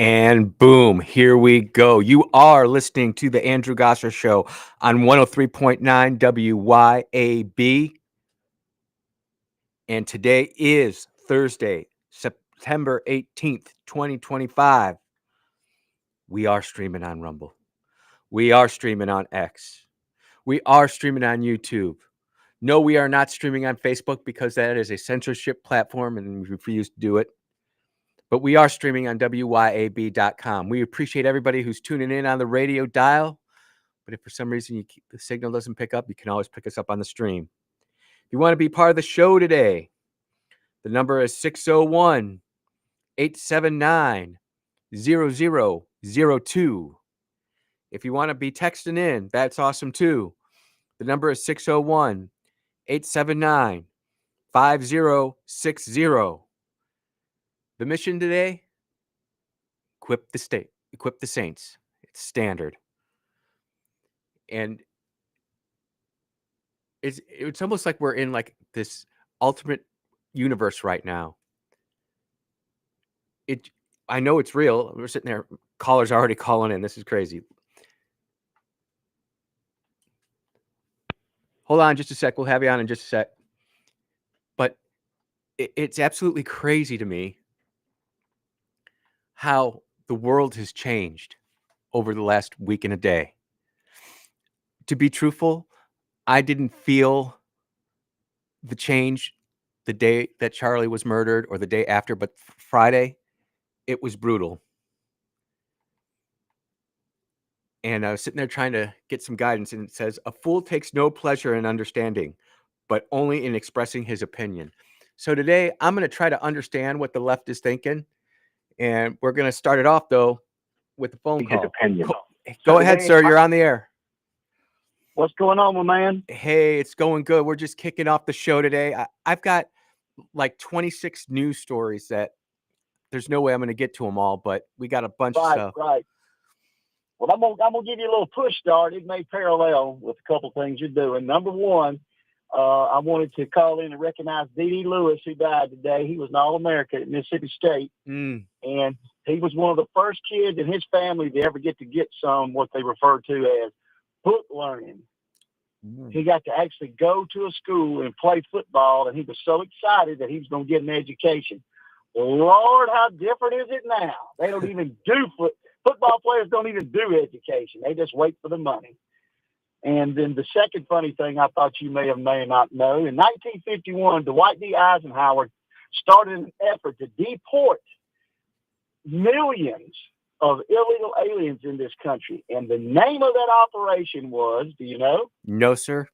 And boom, here we go. You are listening to the Andrew Gosser Show on 103.9 WYAB. And today is Thursday, September 18th, 2025. We are streaming on Rumble. We are streaming on X. We are streaming on YouTube. No, we are not streaming on Facebook because that is a censorship platform and we refuse to do it. But we are streaming on WYAB.com. We appreciate everybody who's tuning in on the radio dial. But if for some reason the signal doesn't pick up, you can always pick us up on the stream. If you want to be part of the show today, the number is 601-879-0002. If you want to be texting in, that's awesome too. The number is 601-879-5060. The mission today, equip the saints. It's standard. And it's almost like we're in like this ultimate universe right now. I know it's real. We're sitting there, callers are already calling in. This is crazy. Hold on just a sec. We'll have you on in just a sec. But it's absolutely crazy to me how the world has changed over the last week and a day. To be truthful, I didn't feel the change the day that Charlie was murdered or the day after, but Friday, it was brutal. And I was sitting there trying to get some guidance, and it says, a fool takes no pleasure in understanding, but only in expressing his opinion. So today, I'm going to try to understand what the left is thinking, and we're going to start it off, though, with a phone call. Go ahead, sir. You're on the air. What's going on, my man? Hey, it's going good. We're just kicking off the show today. I've got like 26 news stories that there's no way I'm going to get to them all, but we got a bunch of stuff. Right. Well, I'm gonna give you a little push start. It may parallel with a couple things you're doing. Number one, I wanted to call in and recognize D.D. Lewis, who died today. He was an All-American at Mississippi State, and he was one of the first kids in his family to ever get what they refer to as book learning. He got to actually go to a school and play football, and he was so excited that he was going to get an education. Lord, how different is it now? They don't even do football players don't even do education. They just wait for the money. And then the second funny thing I thought you may not know, in 1951, Dwight D. Eisenhower started an effort to deport millions of illegal aliens in this country. And the name of that operation was, do you know? No, sir.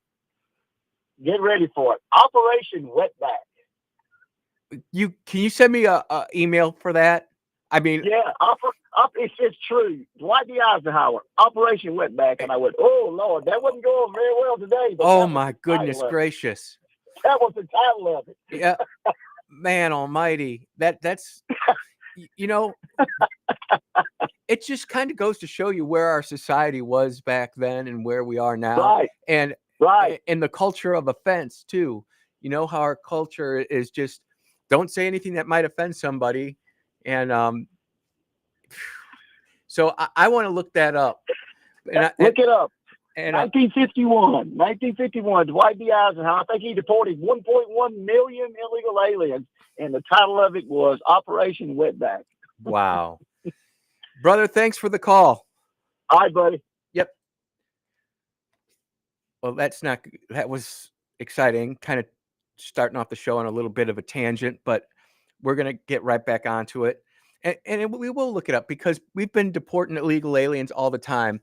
Get ready for it. Operation Wetback. Can you send me a email for that? I mean, yeah, it's true. Dwight D. Eisenhower, Operation Wetback, and I went, oh Lord, that wasn't going very well today. Oh my goodness gracious! That was the title of it. Yeah, man Almighty, that's it just kind of goes to show you where our society was back then and where we are now, right? And the culture of offense too. You know how our culture is just don't say anything that might offend somebody. And so I want to look that up. Look it up. And 1951, Dwight D. Eisenhower, I think he deported 1.1 million illegal aliens, and the title of it was Operation Wetback. Wow. Brother, thanks for the call. All right, buddy. Yep. Well, that was exciting. Kind of starting off the show on a little bit of a tangent, but we're going to get right back onto it. And we will look it up because we've been deporting illegal aliens all the time.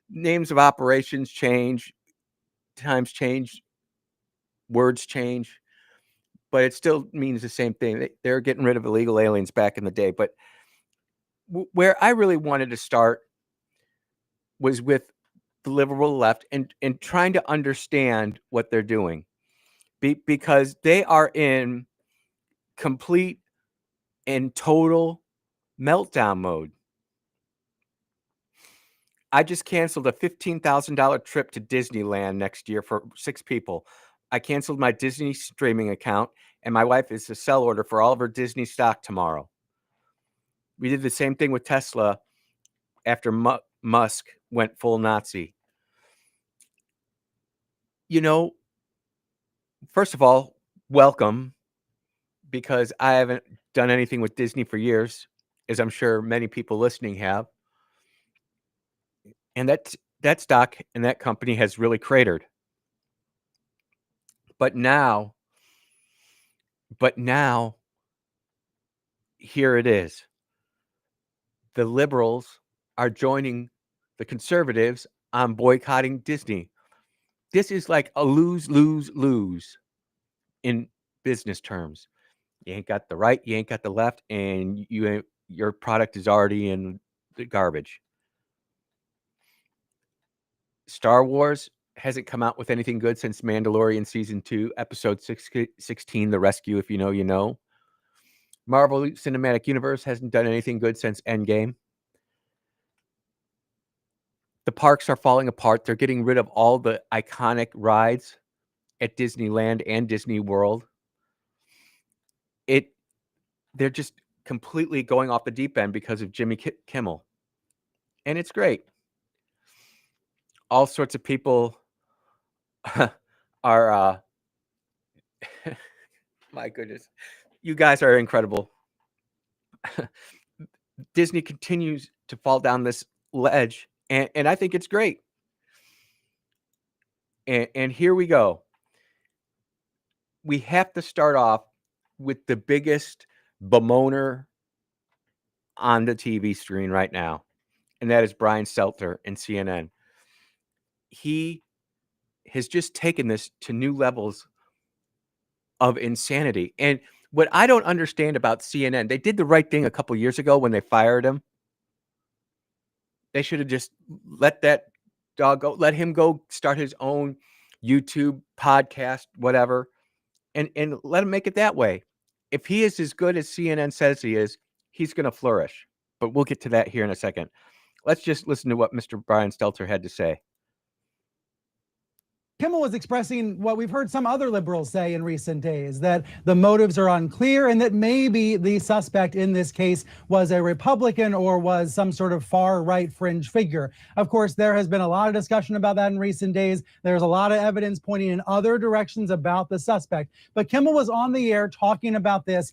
Names of operations change, times change, words change, but it still means the same thing. They're getting rid of illegal aliens back in the day. But where I really wanted to start was with the liberal left and trying to understand what they're doing, because they are in complete and total meltdown mode. I just canceled a $15,000 trip to Disneyland next year for 6 people. I canceled my Disney streaming account, and my wife is a sell order for all of her Disney stock tomorrow. We did the same thing with Tesla after Musk went full Nazi. You know, first of all, welcome, because I haven't done anything with Disney for years, as I'm sure many people listening have. And that stock and that company has really cratered. But now, here it is. The liberals are joining the conservatives on boycotting Disney. This is like a lose, lose, lose in business terms. You ain't got the right, you ain't got the left, and your product is already in the garbage. Star Wars hasn't come out with anything good since Mandalorian Season 2, Episode 16, The Rescue, if you know, you know. Marvel Cinematic Universe hasn't done anything good since Endgame. The parks are falling apart. They're getting rid of all the iconic rides at Disneyland and Disney World. They're just completely going off the deep end because of Jimmy Kimmel. And it's great. All sorts of people are my goodness. You guys are incredible. Disney continues to fall down this ledge, and I think it's great. And here we go. We have to start off with the biggest bemoaner on the TV screen right now, and that is Brian Stelter in CNN. He has just taken this to new levels of insanity. And what I don't understand about CNN, they did the right thing a couple years ago when they fired him. They should have just let that dog go, let him go start his own YouTube podcast, whatever, and let him make it that way. If he is as good as CNN says he is, he's going to flourish. But we'll get to that here in a second. Let's just listen to what Mr. Brian Stelter had to say. Kimmel was expressing what we've heard some other liberals say in recent days, that the motives are unclear and that maybe the suspect in this case was a Republican or was some sort of far-right fringe figure. Of course, there has been a lot of discussion about that in recent days. There's a lot of evidence pointing in other directions about the suspect. But Kimmel was on the air talking about this,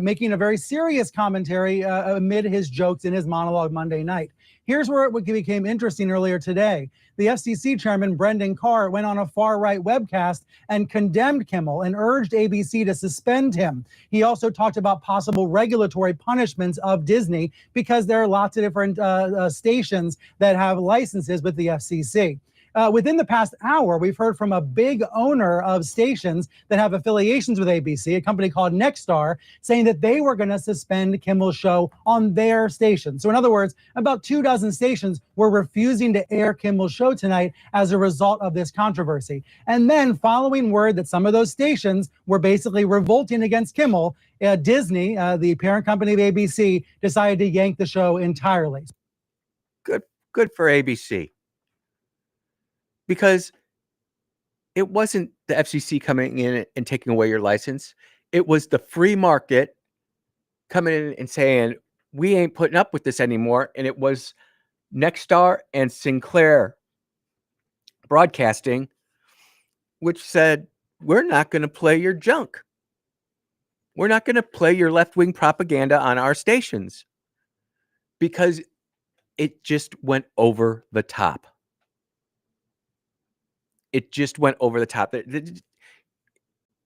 making a very serious commentary amid his jokes in his monologue Monday night. Here's where it became interesting earlier today. The FCC chairman, Brendan Carr, went on a far-right webcast and condemned Kimmel and urged ABC to suspend him. He also talked about possible regulatory punishments of Disney because there are lots of different stations that have licenses with the FCC. Within the past hour, we've heard from a big owner of stations that have affiliations with ABC, a company called Nexstar, saying that they were going to suspend Kimmel's show on their station. So in other words, about 24 stations were refusing to air Kimmel's show tonight as a result of this controversy. And then following word that some of those stations were basically revolting against Kimmel, Disney, the parent company of ABC, decided to yank the show entirely. Good for ABC. Because it wasn't the FCC coming in and taking away your license. It was the free market coming in and saying, we ain't putting up with this anymore. And it was Nexstar and Sinclair Broadcasting, which said, we're not going to play your junk. We're not going to play your left-wing propaganda on our stations, because it just went over the top. It just went over the top.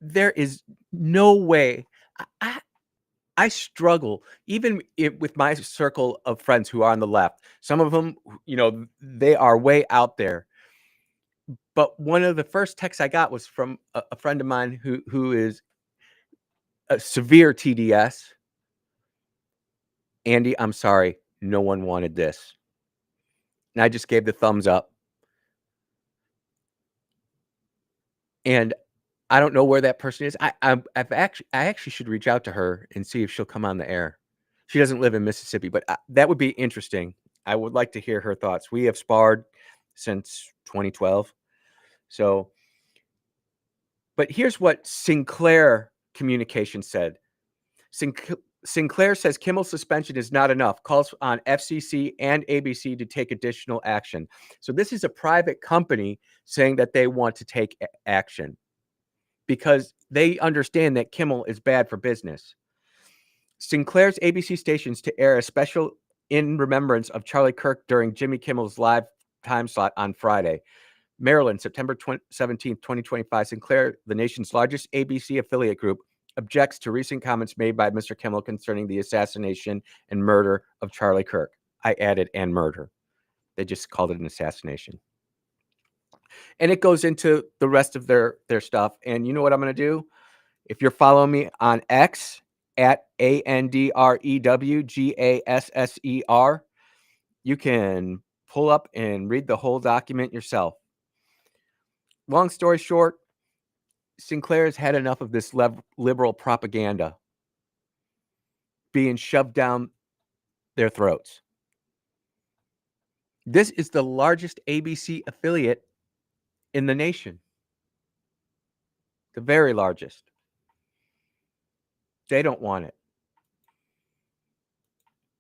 There is no way. I struggle, even with my circle of friends who are on the left. Some of them, they are way out there. But one of the first texts I got was from a friend of mine who is a severe TDS. Andy, I'm sorry. No one wanted this. And I just gave the thumbs up. And I don't know where that person is. I actually should reach out to her and see if she'll come on the air. She doesn't live in Mississippi, but that would be interesting. I would like to hear her thoughts. We have sparred since 2012. So, but here's what Sinclair Communications said. Sinclair says Kimmel's suspension is not enough, calls on FCC and ABC to take additional action. So this is a private company saying that they want to take action because they understand that Kimmel is bad for business. Sinclair's ABC stations to air a special in remembrance of Charlie Kirk during Jimmy Kimmel's live time slot on Friday. Maryland, September 17th, 2025. Sinclair, the nation's largest ABC affiliate group, objects to recent comments made by Mr. Kimmel concerning the assassination and murder of Charlie Kirk. I added and murder. They just called it an assassination. And it goes into the rest of their stuff. And you know what I'm going to do? If you're following me on X at ANDREWGASSER, you can pull up and read the whole document yourself. Long story short, Sinclair has had enough of this liberal propaganda being shoved down their throats. This is the largest ABC affiliate in the nation. The very largest. They don't want it.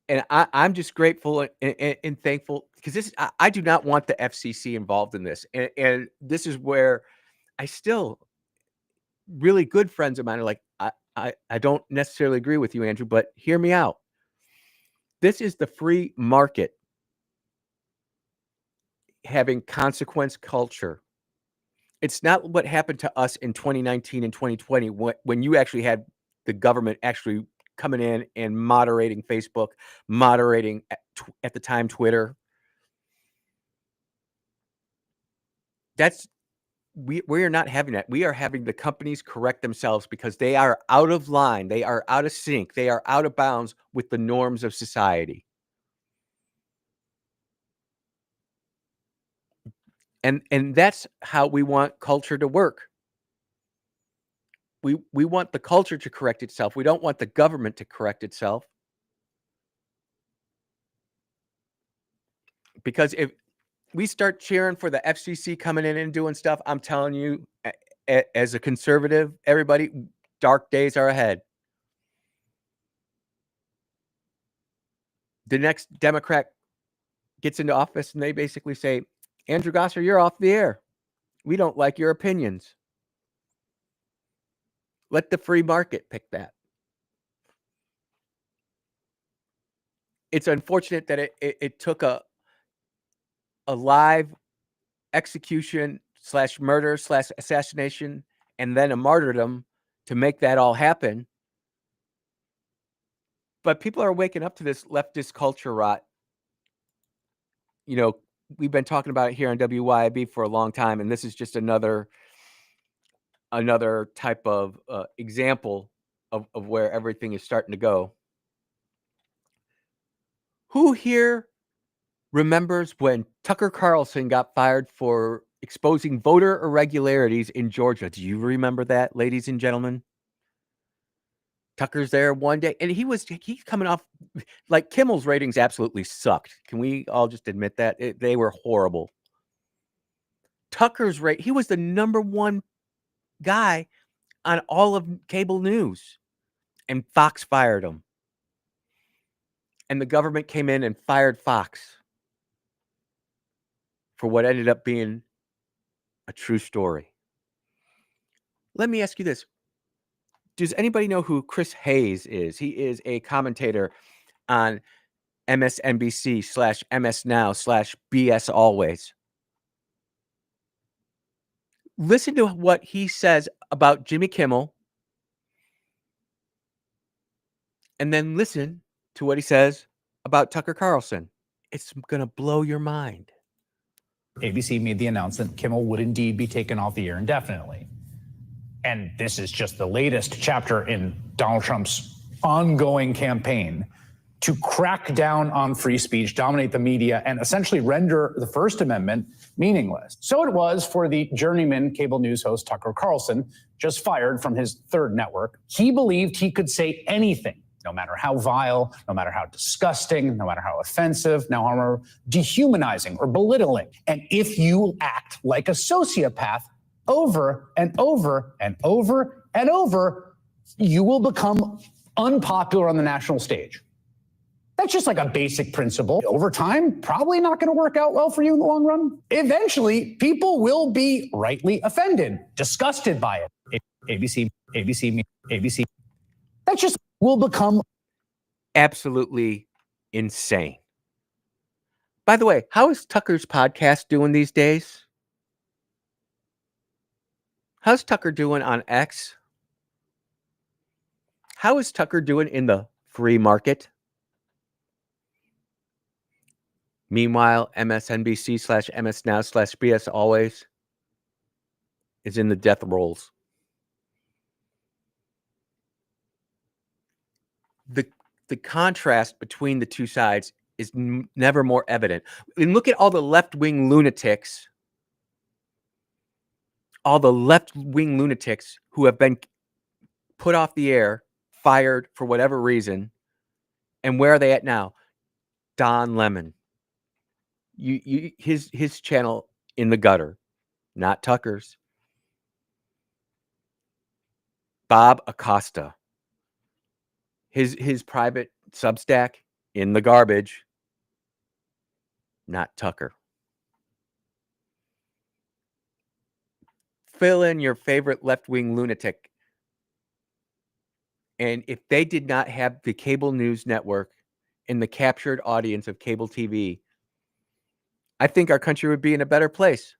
And I'm just grateful and thankful because I do not want the FCC involved in this. And this is where I still, really good friends of mine are like, I don't necessarily agree with you, Andrew, but hear me out. This is the free market having consequence culture. It's not what happened to us in 2019 and 2020 when you actually had the government actually coming in and moderating Facebook, moderating at the time Twitter. We are not having that. We are having the companies correct themselves because they are out of line. They are out of sync. They are out of bounds with the norms of society. And that's how we want culture to work. We want the culture to correct itself. We don't want the government to correct itself. Because if we start cheering for the FCC coming in and doing stuff, I'm telling you, as a conservative, everybody, dark days are ahead. The next Democrat gets into office and they basically say, Andrew Gosser, you're off the air. We don't like your opinions. Let the free market pick that. It's unfortunate that it took a live execution / murder / assassination and then a martyrdom to make that all happen. But people are waking up to this leftist culture rot. You know, we've been talking about it here on WYAB for a long time, and this is just another type of example of where everything is starting to go. Who here remembers when Tucker Carlson got fired for exposing voter irregularities in Georgia? Do you remember that, ladies and gentlemen? Tucker's there one day, and he's coming off like Kimmel's ratings absolutely sucked. Can we all just admit that? They were horrible. Tucker's he was the #1 guy on all of cable news, and Fox fired him. And the government came in and fired Fox for what ended up being a true story. Let me ask you this. Does anybody know who Chris Hayes is? He is a commentator on MSNBC / MS Now / BS Always. Listen to what he says about Jimmy Kimmel, and then listen to what he says about Tucker Carlson. It's going to blow your mind. ABC made the announcement Kimmel would indeed be taken off the air indefinitely. And this is just the latest chapter in Donald Trump's ongoing campaign to crack down on free speech, dominate the media, and essentially render the First Amendment meaningless. So it was for the journeyman cable news host Tucker Carlson, just fired from his third network. He believed he could say anything, no matter how vile, no matter how disgusting, no matter how offensive, no matter how dehumanizing or belittling. And if you act like a sociopath over and over and over and over, you will become unpopular on the national stage. That's just like a basic principle. Over time, probably not going to work out well for you in the long run. Eventually, people will be rightly offended, disgusted by it. ABC. That just will become absolutely insane. By the way, how is Tucker's podcast doing these days? How's Tucker doing on X? How is Tucker doing in the free market? Meanwhile, MSNBC/MS Now/BS Always is in the death rolls. The contrast between the two sides is never more evident. And look at all the left-wing lunatics, who have been put off the air, fired for whatever reason. And where are they at now? Don Lemon. His channel in the gutter, not Tucker's. Bob Acosta. His private Substack in the garbage, not Tucker. Fill in your favorite left-wing lunatic. And if they did not have the cable news network and the captured audience of cable TV, I think our country would be in a better place.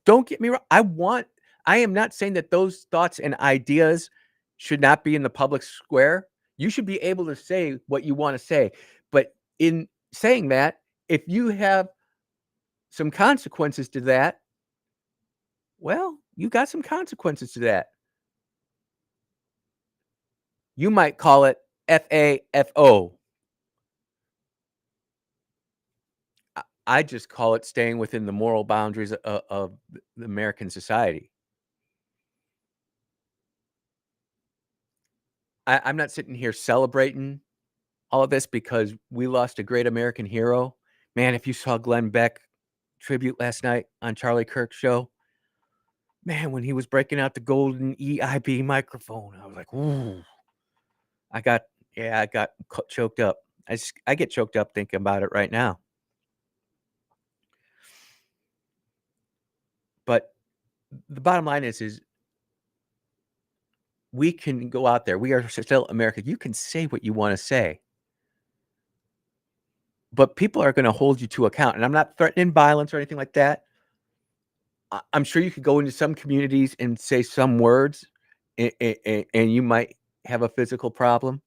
Don't get me wrong. I am not saying that those thoughts and ideas should not be in the public square. You should be able to say what you want to say. But in saying that, if you have some consequences to that, well, you got some consequences to that. You might call it FAFO. I just call it staying within the moral boundaries of the American society. I'm not sitting here celebrating all of this because we lost a great American hero. Man, if you saw Glenn Beck tribute last night on Charlie Kirk's show, man, when he was breaking out the golden EIB microphone, I was like, ooh. I got choked up. I get choked up thinking about it right now. But the bottom line is we can go out there. We are still America. You can say what you want to say. But people are going to hold you to account. And I'm not threatening violence or anything like that. I'm sure you could go into some communities and say some words and you might have a physical problem.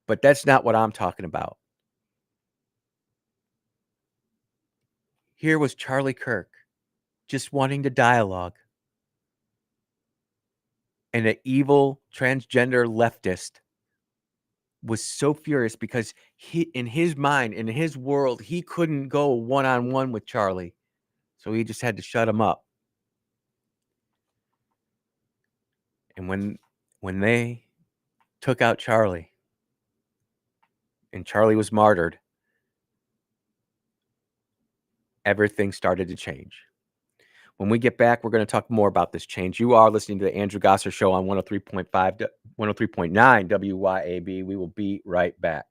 But that's not what I'm talking about. Here was Charlie Kirk just wanting to dialogue. And an evil transgender leftist was so furious because in his mind, in his world, he couldn't go one-on-one with Charlie. So he just had to shut him up. And when they took out Charlie and Charlie was martyred, everything started to change. When we get back, we're going to talk more about this change. You are listening to the Andrew Gosser Show on 103.5, 103.9 WYAB. We will be right back.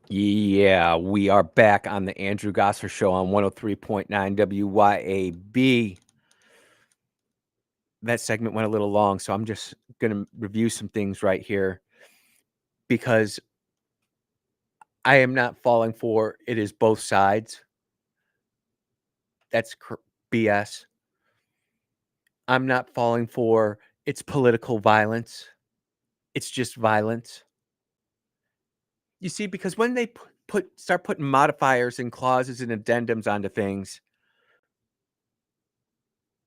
Yeah, we are back on the Andrew Gosser Show on 103.9 WYAB. That segment went a little long, so I'm just going to review some things right here because I am not falling for it is both sides. That's BS. I'm not falling for it's political violence. It's just violence. You see, because when they start putting modifiers and clauses and addendums onto things,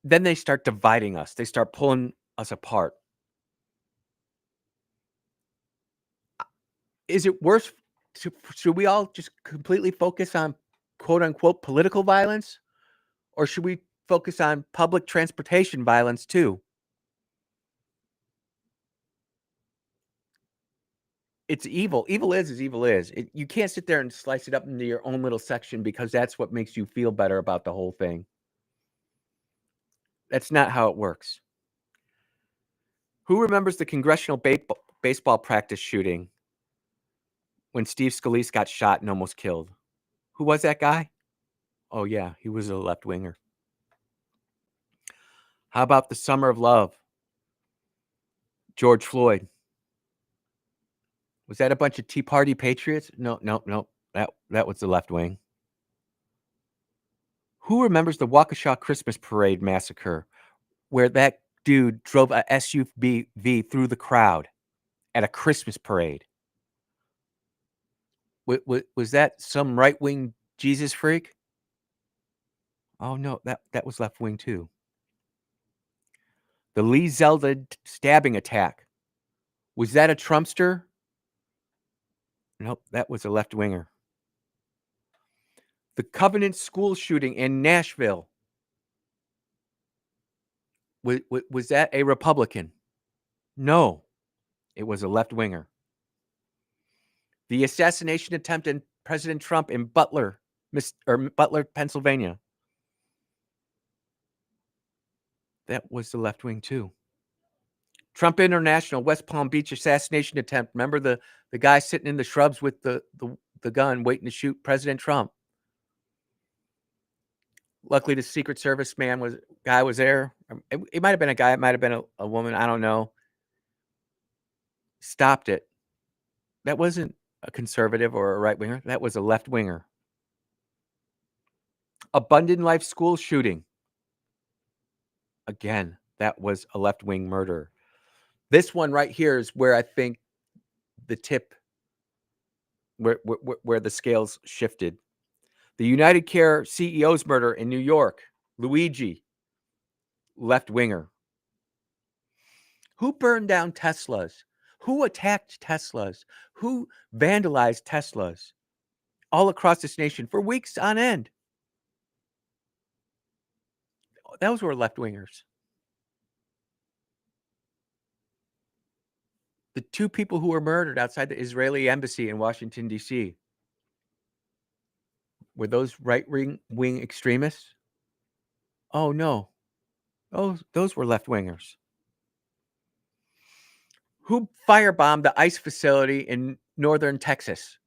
then they start dividing us. They start pulling us apart. Is it worse? Should we all just completely focus on quote unquote political violence? Or should we focus on public transportation violence too? It's evil. Evil is evil is. You can't sit there and slice it up into your own little section because that's what makes you feel better about the whole thing. That's not how it works. Who remembers the congressional baseball practice shooting when Steve Scalise got shot and almost killed? Who was that guy? Oh, yeah, he was a left-winger. How about the Summer of Love? George Floyd. Was that a bunch of Tea Party patriots? No. That was the left wing. Who remembers the Waukesha Christmas Parade massacre where that dude drove a SUV through the crowd at a Christmas parade? Was that some right-wing Jesus freak? Oh, no, that was left wing too. The Lee Zeldin stabbing attack. Was that a Trumpster? Nope, that was a left-winger. The Covenant school shooting in Nashville. Was that a Republican? No, it was a left-winger. The assassination attempt on President Trump in Butler, Pennsylvania. That was the left wing too. Trump International, West Palm Beach assassination attempt. Remember the guy sitting in the shrubs with the gun waiting to shoot President Trump. Luckily, the Secret Service guy was there. It might have been a guy. It might have been a woman. I don't know. Stopped it. That wasn't a conservative or a right winger. That was a left winger. Abundant Life school shooting. Again, that was a left wing murder. This one right here is where I think the tip, where the scales shifted. The United Care CEO's murder in New York. Luigi, left winger. Who burned down Teslas? Who attacked Teslas? Who vandalized Teslas all across this nation for weeks on end? Those were left wingers. The two people who were murdered outside the Israeli embassy in Washington, D.C. Were those right-wing extremists? Oh, no. Those were left wingers. Who firebombed the ICE facility in northern Texas?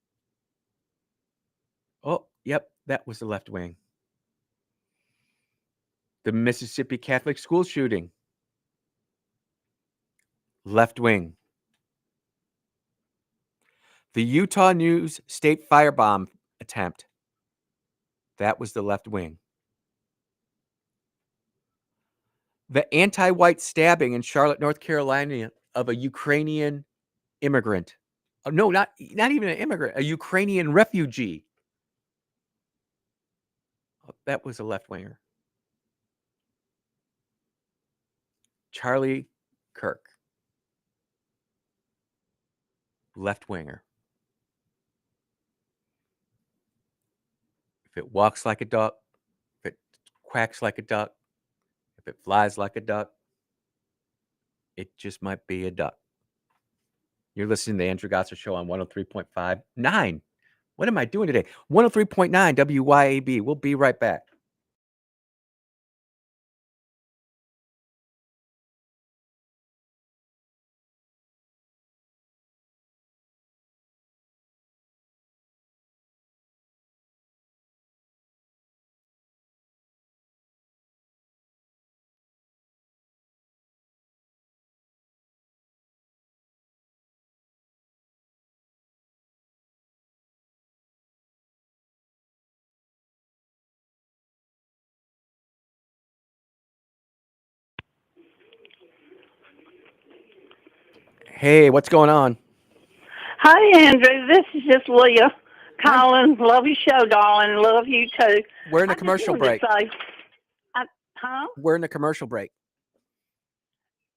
Oh, yep, that was the left wing. The Mississippi Catholic school shooting. Left wing. The Utah News state firebomb attempt. That was the left wing. The anti-white stabbing in Charlotte, North Carolina of a Ukrainian immigrant. No, not even an immigrant, a Ukrainian refugee. That was a left winger. Charlie Kirk. Left winger. If it walks like a duck, if it quacks like a duck, if it flies like a duck, it just might be a duck. You're listening to the Andrew Gosser Show on 103.59. What am I doing today? 103.9 WYAB. We'll be right back. Hey, what's going on? Hi, Andrew. This is just Leah calling. Love your show, darling. Love you too. We're in a I just commercial wanted break. to say, huh? We're in a commercial break.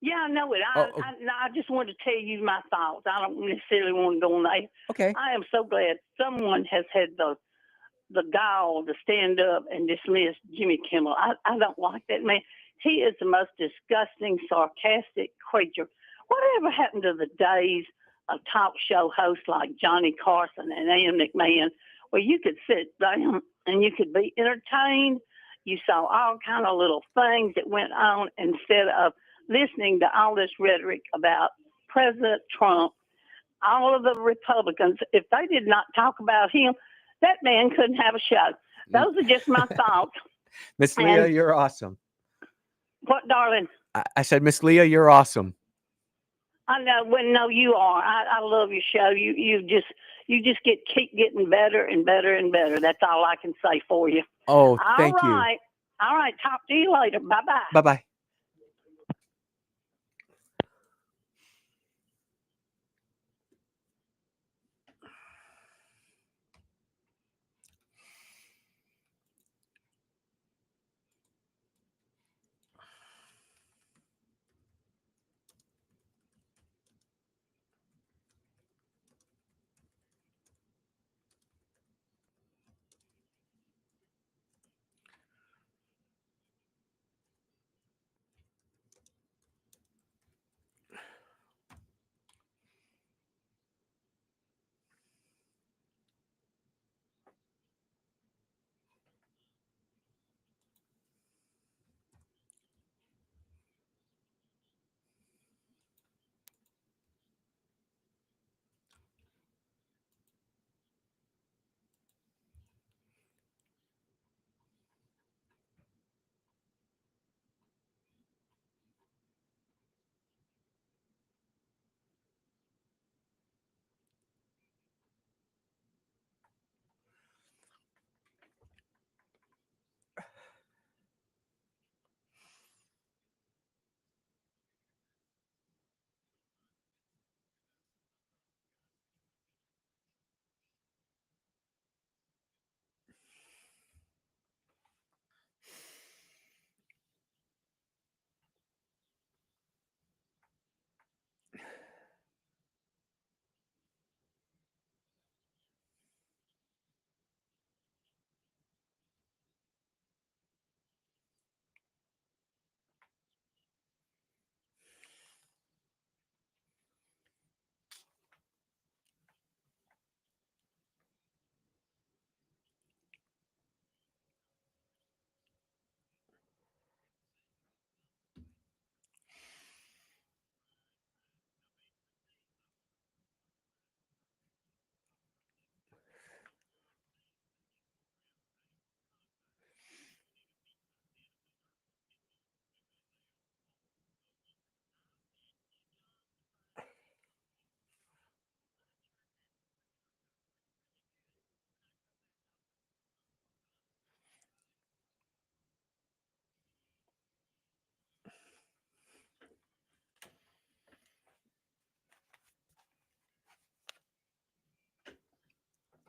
Yeah, I know it. Oh, I just wanted to tell you my thoughts. I don't necessarily want to go on there. okay. I am so glad someone has had the gall to stand up and dismiss Jimmy Kimmel. I don't like that man. He is the most disgusting, sarcastic creature. Whatever happened to the days of talk show hosts like Johnny Carson and Ian McMahon, where you could sit down and you could be entertained? You saw all kind of little things that went on instead of listening to all this rhetoric about President Trump. All of the Republicans, if they did not talk about him, that man couldn't have a show. Those are just my thoughts. Miss Leah, And- you're awesome. What, darling? I said, Miss Leah, you're awesome. I know. Well, no, you are. I love your show. You just keep getting better and better and better. That's all I can say for you. Oh, thank you. All right. Talk to you later. Bye bye. Bye bye.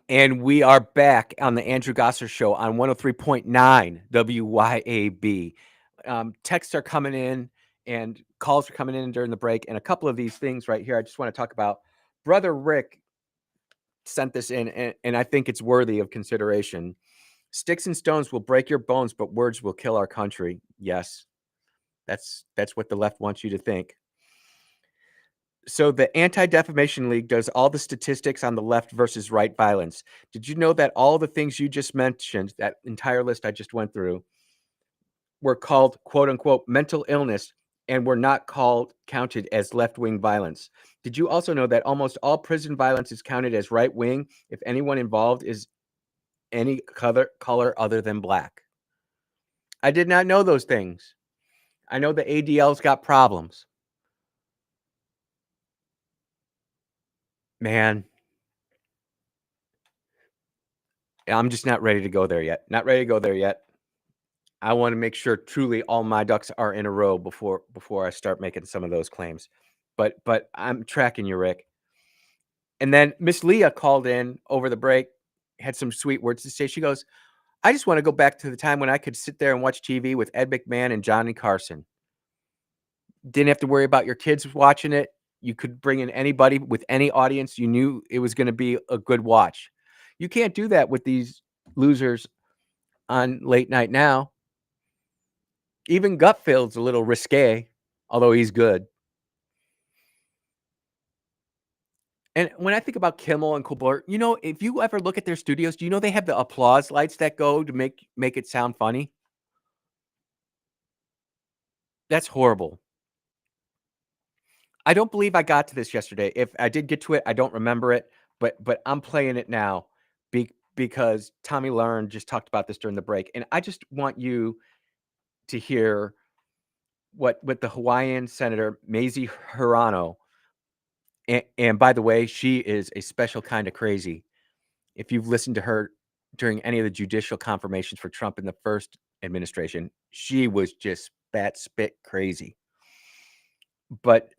And we are back on the Andrew Gosser Show on 103.9 WYAB. Texts are coming in and calls are coming in during the break. And a couple of these things right here I just want to talk about. Brother Rick sent this in, and I think it's worthy of consideration. Sticks and stones will break your bones, but words will kill our country. Yes, that's what the left wants you to think. So the Anti-Defamation League does all the statistics on the left versus right violence. Did you know that all the things you just mentioned, that entire list I just went through, were called quote unquote mental illness and were not counted as left-wing violence? Did you also know that almost all prison violence is counted as right-wing if anyone involved is any color other than black? I did not know those things. I know the ADL's got problems. Man, I'm just not ready to go there yet. Not ready to go there yet. I want to make sure truly all my ducks are in a row before I start making some of those claims. but I'm tracking you, Rick. And then Miss Leah called in over the break, had some sweet words to say. She goes, I just want to go back to the time when I could sit there and watch TV with Ed McMahon and Johnny Carson. Didn't have to worry about your kids watching it. You could bring in anybody with any audience. You knew it was going to be a good watch. You can't do that with these losers on late night now. Even Gutfeld's a little risque, although he's good. And when I think about Kimmel and Colbert, you know, if you ever look at their studios, do you know they have the applause lights that go to make it sound funny? That's horrible. I don't believe I got to this yesterday. If I did get to it, I don't remember it, but I'm playing it now because Tommy Learn just talked about this during the break, and I just want you to hear what the Hawaiian Senator Mazie Hirano, and by the way, she is a special kind of crazy. If you've listened to her during any of the judicial confirmations for Trump in the first administration, she was just bat spit crazy. But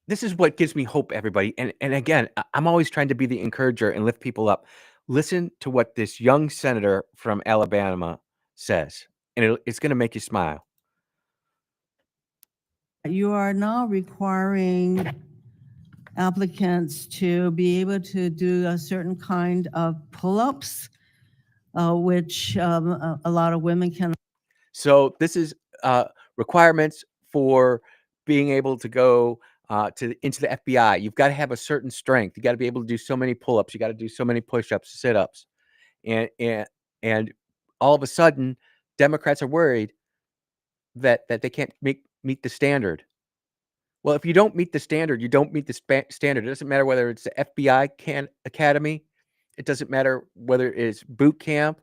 this is what gives me hope, everybody. And again, I'm always trying to be the encourager and lift people up. Listen to what this young senator from Alabama says, and it's going to make you smile. You are now requiring applicants to be able to do a certain kind of pull-ups, which a lot of women can. So this is requirements for being able to go into the FBI. You've got to have a certain strength. You got to be able to do so many pull-ups. You got to do so many push-ups, sit-ups, and all of a sudden, Democrats are worried that they can't meet the standard. Well, if you don't meet the standard, you don't meet the standard. It doesn't matter whether it's the FBI academy. It doesn't matter whether it's boot camp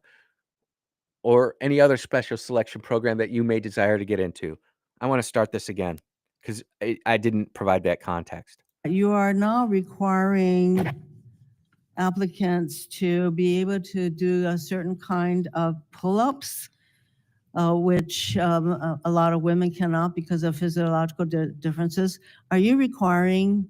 or any other special selection program that you may desire to get into. I want to start this again because I didn't provide that context. You are now requiring applicants to be able to do a certain kind of pull-ups, which a lot of women cannot because of physiological differences. Are you requiring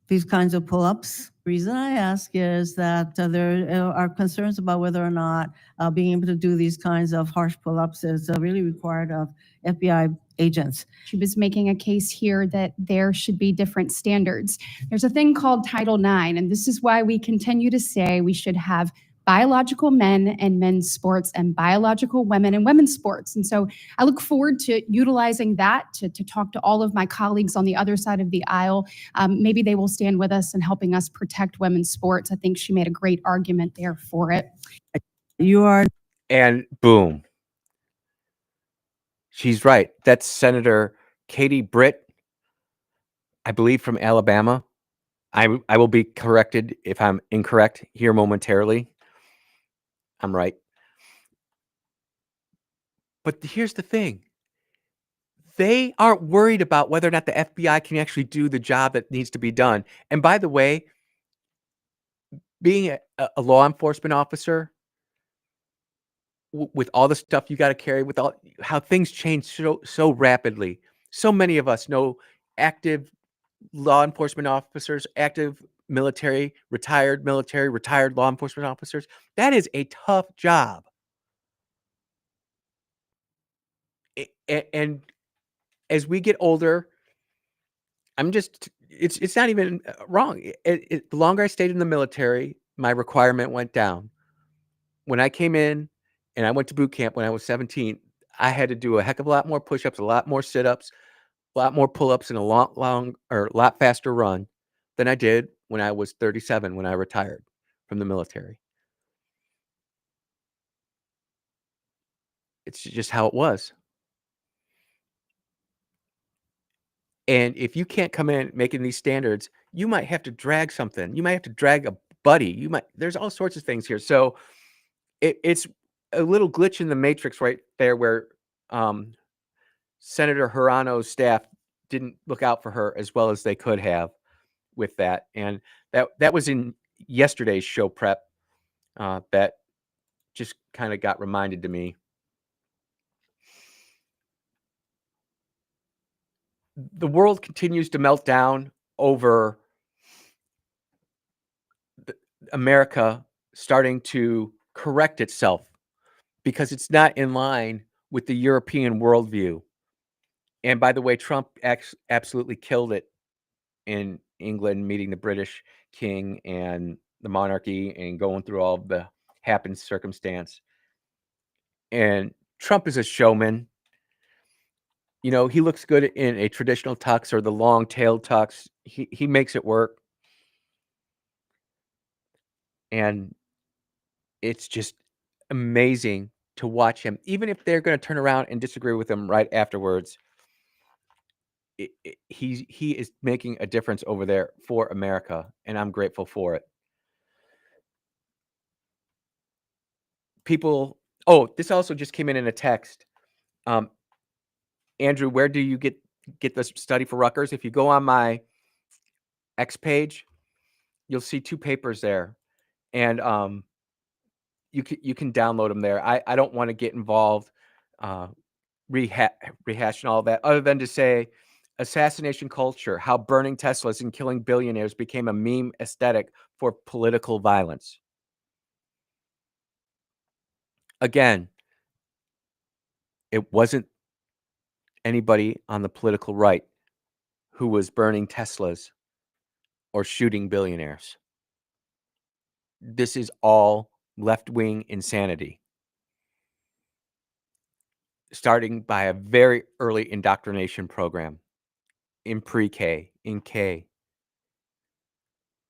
these kinds of pull-ups? The reason I ask is that there are concerns about whether or not being able to do these kinds of harsh pull-ups is really required of FBI agents. She was making a case here that there should be different standards. There's a thing called Title IX, and this is why we continue to say we should have biological men and men's sports and biological women and women's sports. And so I look forward to utilizing that to talk to all of my colleagues on the other side of the aisle. Maybe they will stand with us in helping us protect women's sports. I think she made a great argument there for it. You are. And boom. She's right. That's Senator Katie Britt, I believe, from Alabama. I will be corrected if I'm incorrect here momentarily. I'm right. But here's the thing. They aren't worried about whether or not the FBI can actually do the job that needs to be done. And by the way, being a law enforcement officer, with all the stuff you got to carry, with all how things change so rapidly. So many of us know active law enforcement officers, active military, retired law enforcement officers. That is a tough job. And as we get older, it's not even wrong. The longer I stayed in the military, my requirement went down. When I came in and I went to boot camp when I was 17, I had to do a heck of a lot more push-ups, a lot more sit-ups, a lot more pull-ups, and a lot faster run than I did when I was 37 when I retired from the military. It's just how it was. And if you can't come in making these standards, you might have to drag something. You might have to drag a buddy. There's all sorts of things here. So it's a little glitch in the matrix right there where Senator Hirano's staff didn't look out for her as well as they could have with that. And that was in yesterday's show prep that just kind of got reminded to me. the world continues to melt down over America starting to correct itself because it's not in line with the European worldview. And by the way, Trump absolutely killed it in England, meeting the British king and the monarchy and going through all of the happened circumstance. And Trump is a showman. You know, he looks good in a traditional tux or the long-tailed tux. He makes it work. And it's just amazing to watch him. Even if they're going to turn around and disagree with him right afterwards, he is making a difference over there for America, and I'm grateful for it. People, oh, this also just came in a text. Andrew, where do you get this study for Rutgers? If you go on my X page, you'll see 2 papers there, and you can download them there. I don't want to get involved rehashing all that, other than to say, assassination culture: how burning Teslas and killing billionaires became a meme aesthetic for political violence. Again, it wasn't anybody on the political right who was burning Teslas or shooting billionaires. This is all left-wing insanity, starting by a very early indoctrination program in pre-K, in K.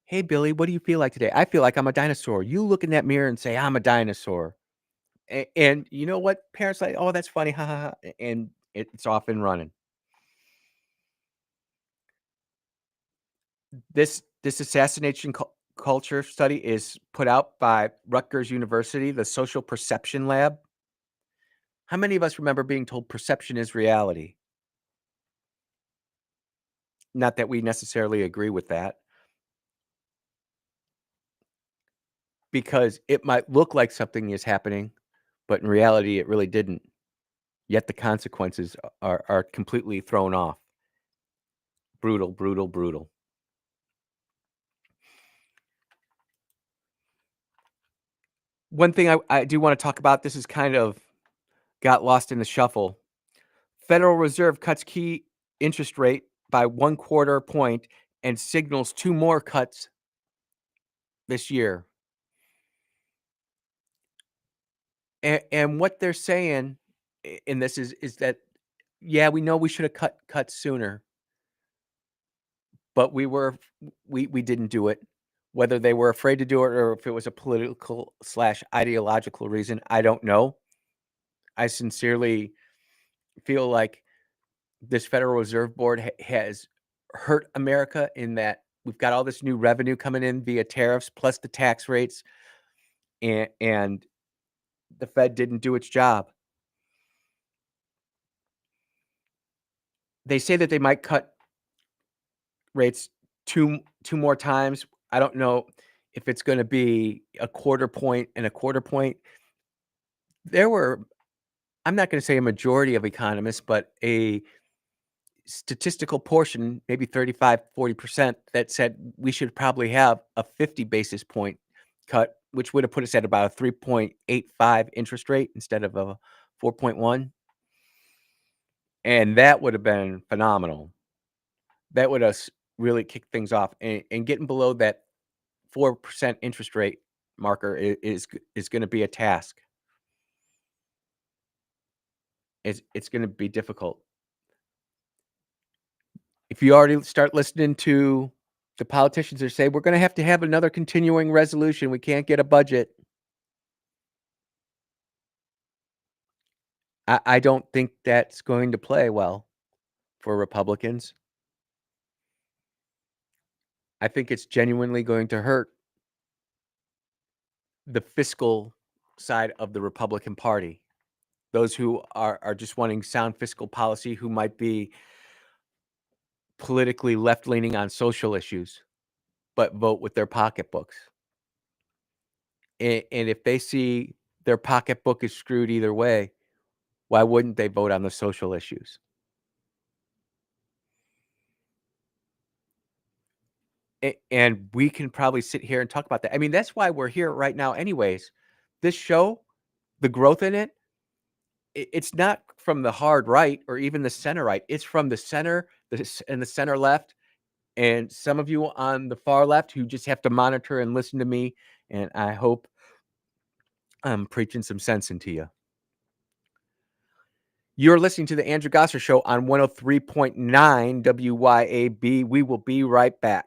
Hey, Billy, what do you feel like today? I feel like I'm a dinosaur. You look in that mirror and say, I'm a dinosaur. And you know what? Parents like, oh, that's funny. Ha ha ha. And it's off and running. This assassination culture study is put out by Rutgers University, the Social Perception Lab. How many of us remember being told perception is reality? Not that we necessarily agree with that, because it might look like something is happening, but in reality, it really didn't. Yet the consequences are completely thrown off. Brutal, brutal, brutal. One thing I do want to talk about, this is kind of got lost in the shuffle. Federal Reserve cuts key interest rate by 1/4 point and signals 2 more cuts this year. And what they're saying in this is that, yeah, we know we should have cut sooner, but we didn't do it. Whether they were afraid to do it or if it was a political / ideological reason, I don't know. I sincerely feel like this Federal Reserve Board has hurt America in that we've got all this new revenue coming in via tariffs plus the tax rates, and the Fed didn't do its job. They say that they might cut rates two more times. I don't know if it's going to be 1/4 point and 1/4 point. There were, I'm not going to say a majority of economists, but a statistical portion, maybe 35-40%, that said we should probably have a 50 basis point cut, which would have put us at about a 3.85 interest rate instead of a 4.1. And that would have been phenomenal. That would have really kicked things off, and getting below that 4% interest rate marker is going to be a task. It's going to be difficult. If you already start listening to the politicians that say we're going to have another continuing resolution, we can't get a budget. I don't think that's going to play well for Republicans. I think it's genuinely going to hurt the fiscal side of the Republican Party. Those who are just wanting sound fiscal policy, who might be politically left-leaning on social issues, but vote with their pocketbooks. And if they see their pocketbook is screwed either way, why wouldn't they vote on the social issues? And we can probably sit here and talk about that. I mean, that's why we're here right now anyways. This show, the growth in it, it's not from the hard right or even the center right. It's from the center and the center left, and some of you on the far left who just have to monitor and listen to me. And I hope I'm preaching some sense into you. You're listening to the Andrew Gosser Show on 103.9 WYAB. We will be right back.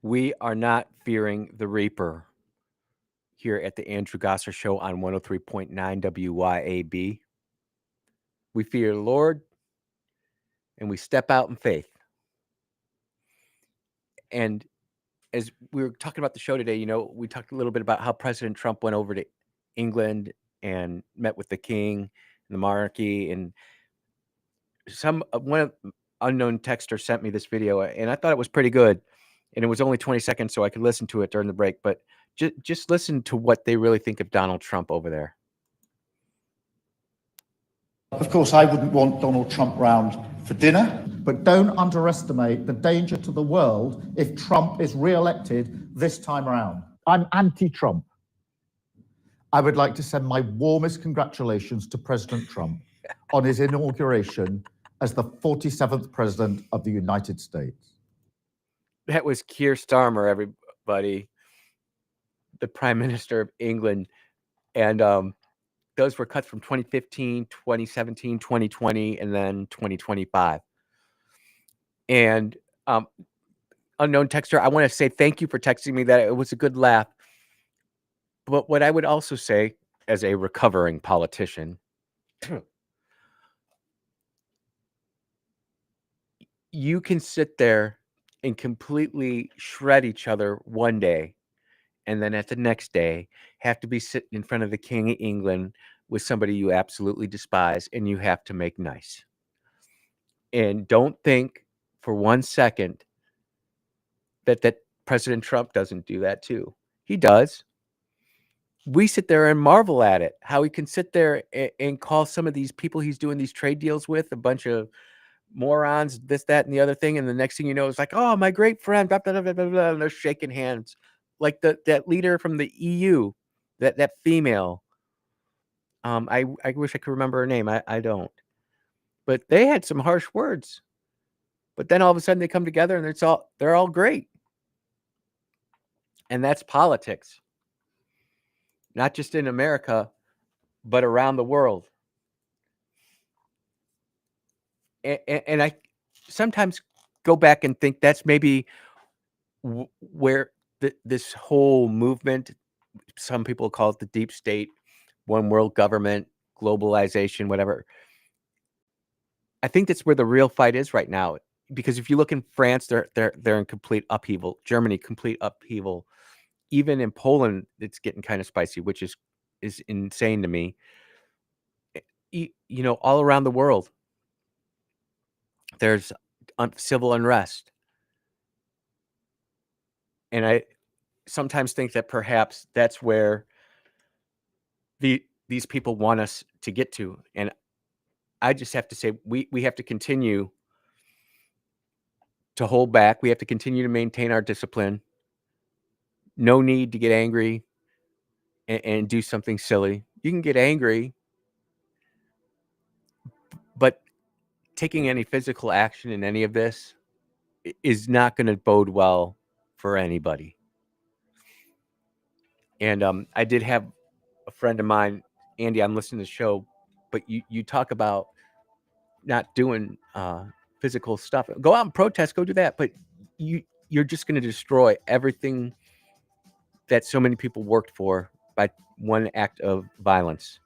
We are not fearing the Reaper. here at the Andrew Gosser Show on 103.9 WYAB. We fear the Lord and we step out in faith. And as we were talking about the show today, we talked a little bit about how President Trump went over to England and met with the king and the monarchy. And one unknown texter sent me this video, and I thought it was pretty good. And it was only 20 seconds, so I could listen to it during the break. But just listen to what they really think of Donald Trump over there. Of course, I wouldn't want Donald Trump round for dinner, but don't underestimate the danger to the world if Trump is re-elected this time around. I'm anti-Trump. I would like to send my warmest congratulations to President Trump on his inauguration as the 47th President of the United States. That was Keir Starmer, everybody, the Prime Minister of England. And those were cuts from 2015, 2017, 2020, and then 2025. And unknown texter, I want to say thank you for texting me that. It was a good laugh. But what I would also say, as a recovering politician, you can sit there and completely shred each other one day, and then at the next day have to be sitting in front of the King of England with somebody you absolutely despise, and you have to make nice. And don't think for 1 second that President Trump doesn't do that too. He does. We sit there and marvel at it, how he can sit there and call some of these people he's doing these trade deals with a bunch of morons, this, that, and the other thing. And the next thing you know, it's like, oh, my great friend, blah, blah, blah, blah, blah, and they're shaking hands. Like that leader from the EU, that female. I wish I could remember her name. I don't. But they had some harsh words. But then all of a sudden they come together and they're all great. And that's politics. Not just in America, but around the world. And I sometimes go back and think that's maybe where this whole movement, some people call it the deep state, one world government, globalization, whatever. I think that's where the real fight is right now. Because if you look in France, they're in complete upheaval. Germany, complete upheaval. Even in Poland, it's getting kind of spicy, which is insane to me. All around the world, there's civil unrest. And I sometimes think that perhaps that's where these people want us to get to. And I just have to say, we have to continue to hold back. We have to continue to maintain our discipline. No need to get angry and do something silly. You can get angry, but taking any physical action in any of this is not going to bode well for anybody. And I did have a friend of mine, Andy, I'm listening to the show, but you talk about not doing physical stuff. Go out and protest, go do that. But you're just going to destroy everything that so many people worked for by one act of violence.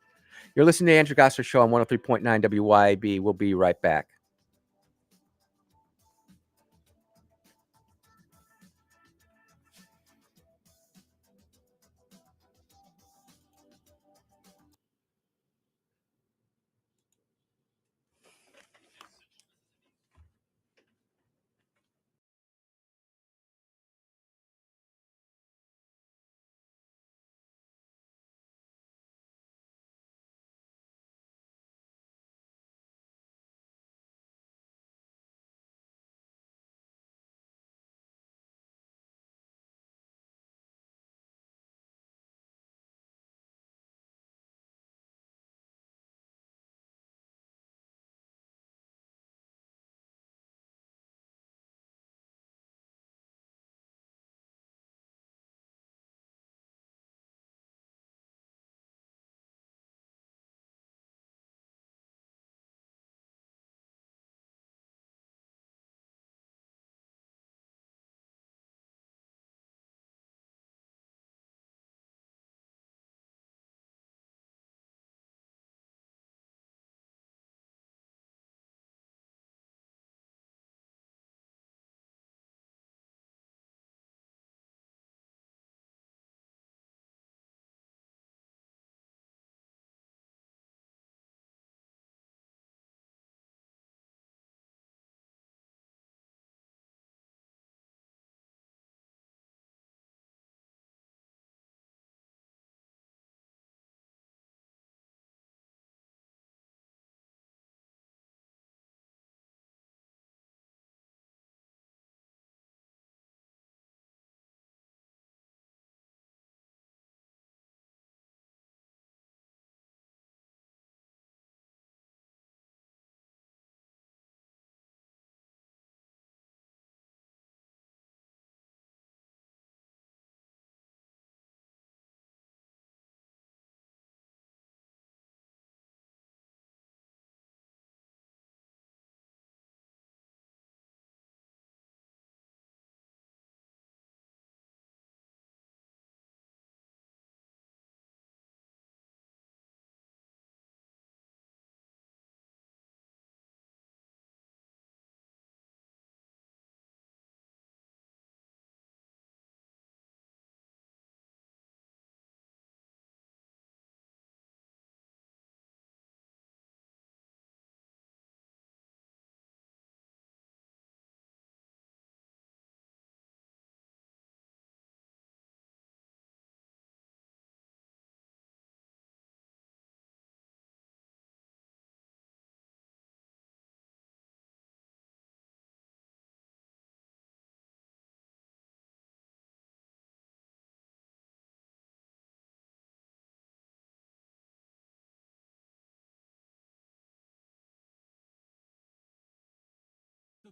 You're listening to Andrew Gosser Show on 103.9 WYAB. We'll be right back.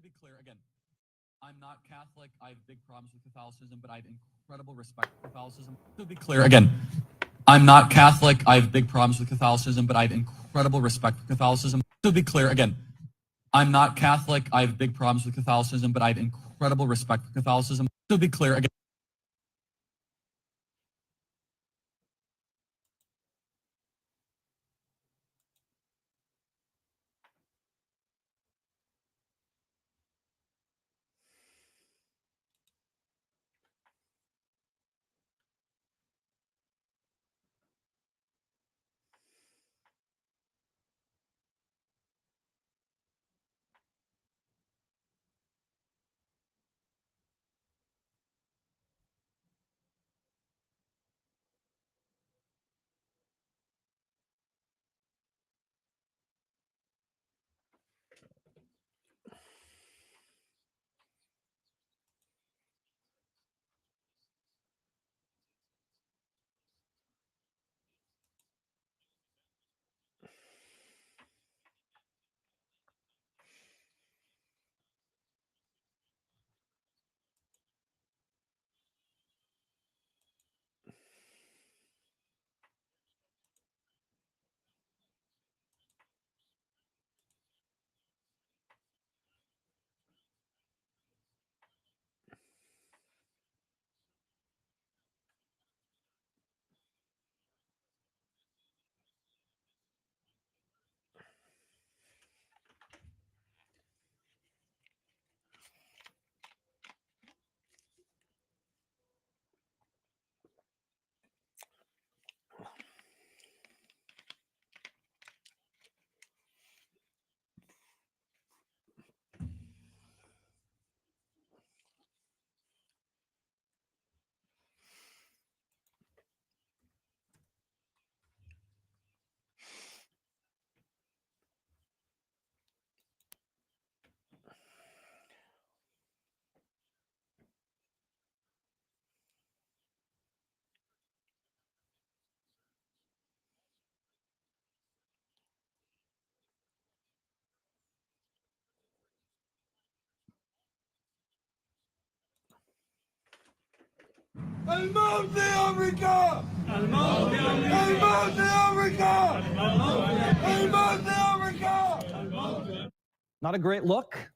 be clear, again, I'm not Catholic. I have big problems with Catholicism, but I have incredible respect for Catholicism. To be clear, again, I'm not Catholic. I have big problems with Catholicism, but I have incredible respect for Catholicism. To be clear, again, I'm not Catholic. I have big problems with Catholicism, but I have incredible respect for Catholicism. To be clear, again. الموت لأمريكا! الموت لأمريكا! الموت لأمريكا! الموت لأمريكا! Not a great look.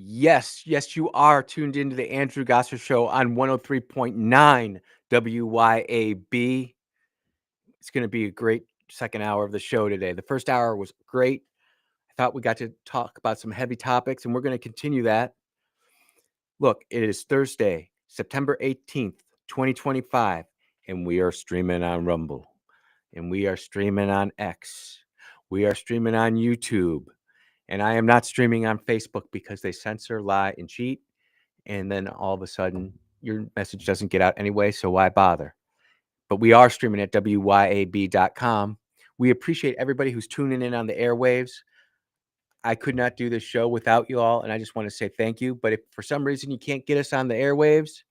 Yes, yes, you are tuned into the Andrew Gosser Show on 103.9 WYAB. It's going to be a great second hour of the show today. The first hour was great. I thought we got to talk about some heavy topics, and we're going to continue that. Look, it is Thursday, September 18th, 2025, and we are streaming on Rumble, and we are streaming on X. We are streaming on YouTube. And I am not streaming on Facebook because they censor, lie, and cheat. And then all of a sudden, your message doesn't get out anyway, so why bother? But we are streaming at WYAB.com. We appreciate everybody who's tuning in on the airwaves. I could not do this show without you all, and I just want to say thank you. But if for some reason you can't get us on the airwaves,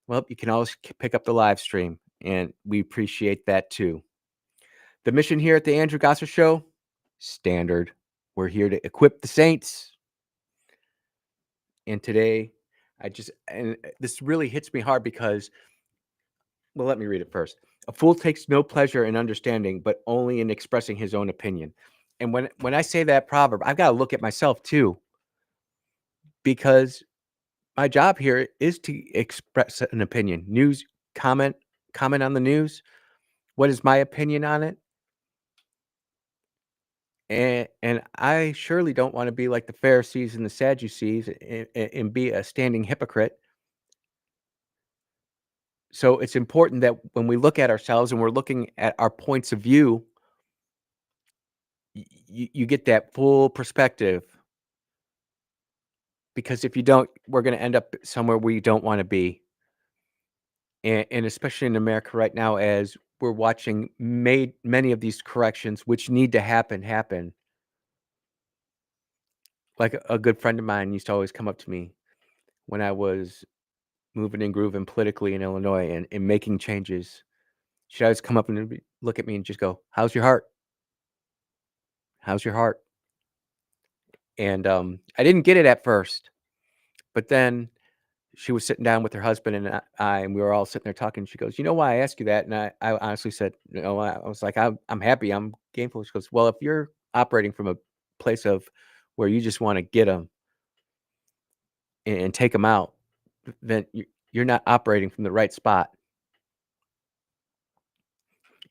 well, you can always pick up the live stream, and we appreciate that too. The mission here at the Andrew Gosser Show, standard. We're here to equip the saints. And today, and this really hits me hard because, well, let me read it first. A fool takes no pleasure in understanding, but only in expressing his own opinion. And when I say that proverb, I've got to look at myself too, because my job here is to express an opinion. News, comment on the news. What is my opinion on it? And I surely don't want to be like the Pharisees and the Sadducees and be a standing hypocrite. So it's important that when we look at ourselves and we're looking at our points of view, you get that full perspective. Because if you don't, we're going to end up somewhere we don't want to be. And especially in America right now, as we're watching many of these corrections, which need to happen. Like a good friend of mine used to always come up to me when I was moving and grooving politically in Illinois and making changes. She'd always come up and look at me and just go, "How's your heart? How's your heart?" And I didn't get it at first, but then she was sitting down with her husband and we were all sitting there talking. She goes, "You know why I asked you that?" And I honestly said, "No." I was like, I'm happy. I'm gainful." She goes, "Well, if you're operating from a place of where you just want to get them and take them out, then you're not operating from the right spot."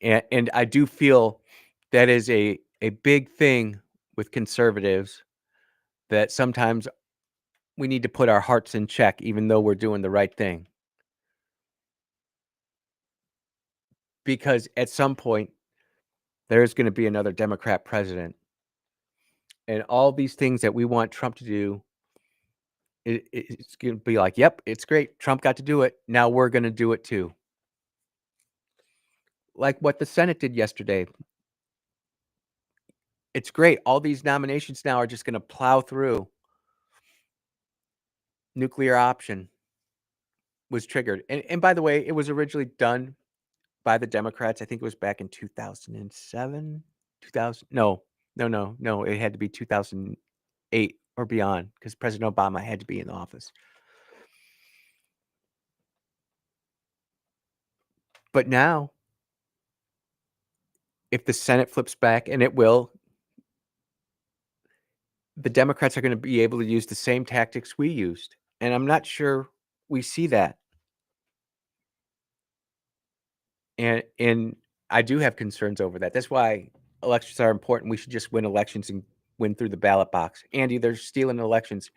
And I do feel that is a big thing with conservatives, that sometimes we need to put our hearts in check, even though we're doing the right thing. Because at some point, there's going to be another Democrat president. And all these things that we want Trump to do, it's going to be like, yep, it's great. Trump got to do it. Now we're going to do it too. Like what the Senate did yesterday. It's great. All these nominations now are just going to plow through. Nuclear option was triggered. And by the way, it was originally done by the Democrats. I think it was back in 2007, 2000. No, it had to be 2008 or beyond, because President Obama had to be in office. But now, if the Senate flips back, and it will, the Democrats are going to be able to use the same tactics we used. And I'm not sure we see that. And I do have concerns over that. That's why elections are important. We should just win elections and win through the ballot box. Andy, they're stealing elections.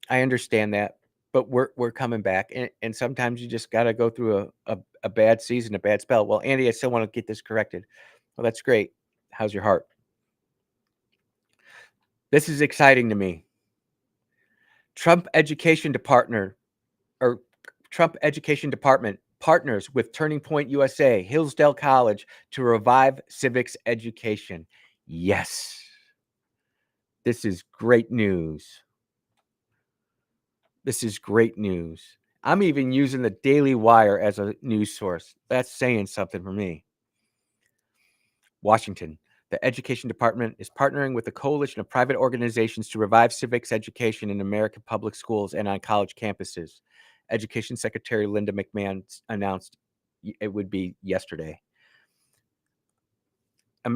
I understand that, but we're coming back. And sometimes you just got to go through a bad season, a bad spell. Well, Andy, I still want to get this corrected. Well, that's great. How's your heart? This is exciting to me. Trump Education Department partners with Turning Point USA, Hillsdale College, to revive civics education. Yes. This is great news. This is great news. I'm even using the Daily Wire as a news source. That's saying something for me. Washington. The Education Department is partnering with a coalition of private organizations to revive civics education in American public schools and on college campuses. Education Secretary Linda McMahon announced it would be yesterday. The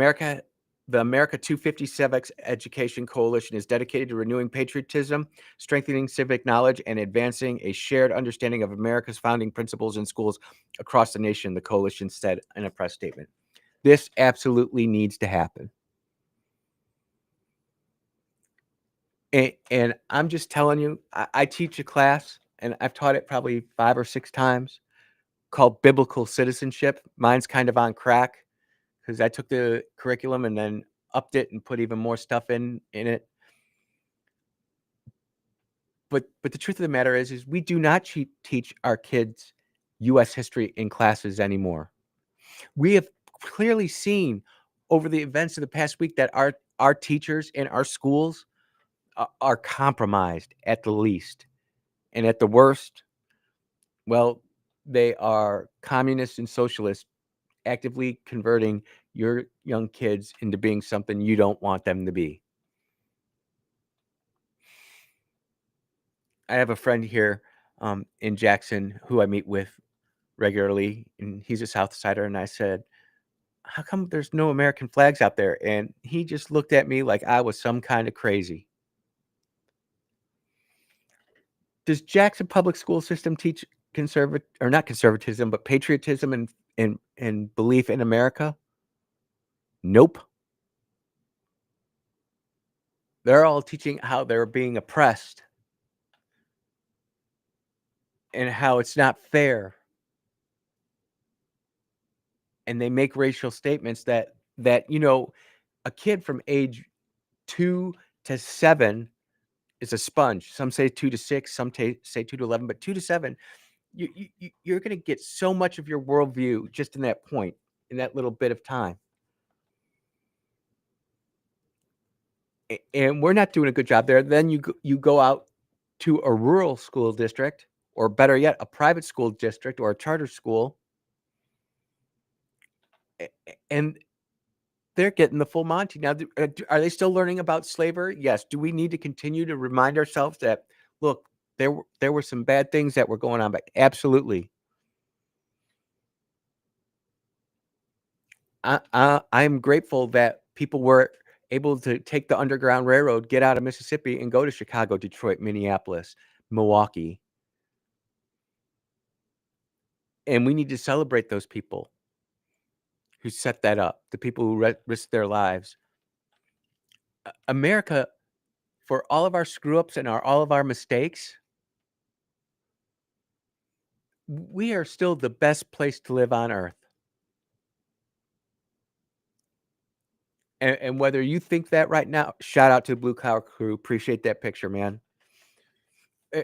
America 250 Civics Education Coalition is dedicated to renewing patriotism, strengthening civic knowledge, and advancing a shared understanding of America's founding principles in schools across the nation, the coalition said in a press statement. This absolutely needs to happen. And I'm just telling you, I teach a class, and I've taught it probably 5 or 6 times, called Biblical Citizenship. Mine's kind of on crack because I took the curriculum and then upped it and put even more stuff in it. But the truth of the matter is we do not teach our kids U.S. history in classes anymore. We have clearly seen over the events of the past week that our teachers in our schools are compromised at the least. And at the worst, well, they are communists and socialists actively converting your young kids into being something you don't want them to be. I have a friend here in Jackson who I meet with regularly, and he's a South Sider. And I said, how come there's no American flags out there? And he just looked at me like I was some kind of crazy. Does Jackson public school system teach not conservatism, but patriotism and belief in America? Nope. They're all teaching how they're being oppressed and how it's not fair. And they make racial statements that a kid from age 2 to 7 is a sponge. Some say 2 to 6, some say 2 to 11, but 2 to 7, you're going to get so much of your worldview just in that point, in that little bit of time. And we're not doing a good job there. Then you go out to a rural school district, or better yet, a private school district or a charter school, and they're getting the full Monty. Now, are they still learning about slavery? Yes. Do we need to continue to remind ourselves that, look, there were some bad things that were going on? But absolutely. I'm grateful that people were able to take the Underground Railroad, get out of Mississippi, and go to Chicago, Detroit, Minneapolis, Milwaukee. And we need to celebrate those people who set that up, the people who risked their lives. America, for all of our screw-ups and all of our mistakes, we are still the best place to live on earth. And whether you think that right now, shout out to the Blue Collar Crew. Appreciate that picture, man.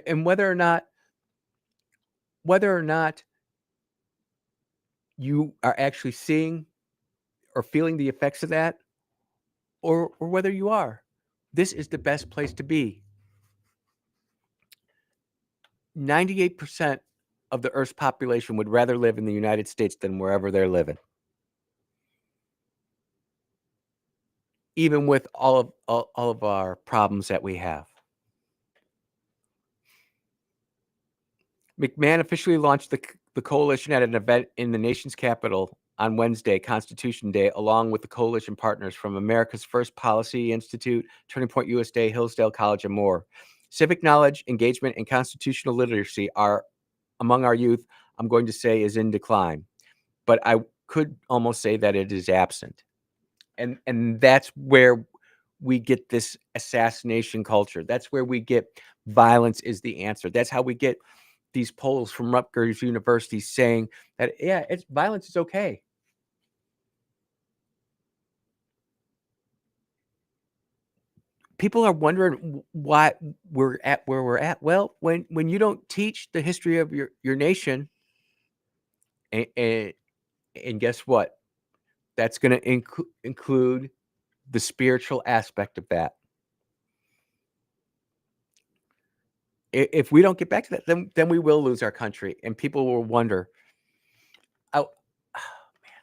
And whether or not you are actually seeing or feeling the effects of that, or whether you are, this is the best place to be. 98% of the Earth's population would rather live in the United States than wherever they're living. Even with all of our problems that we have. McMahon officially launched the coalition at an event in the nation's capital on Wednesday, Constitution Day, along with the coalition partners from America's First Policy Institute, Turning Point USA, Hillsdale College, and more. Civic knowledge, engagement, and constitutional literacy are among our youth, I'm going to say, is in decline. But I could almost say that it is absent. And that's where we get this assassination culture. That's where we get violence is the answer. That's how we get these polls from Rutgers University saying that, yeah, violence is okay. People are wondering why we're at where we're at. Well, when you don't teach the history of your nation, and guess what? That's going to include the spiritual aspect of that. If we don't get back to that, then we will lose our country, and people will wonder. Oh man,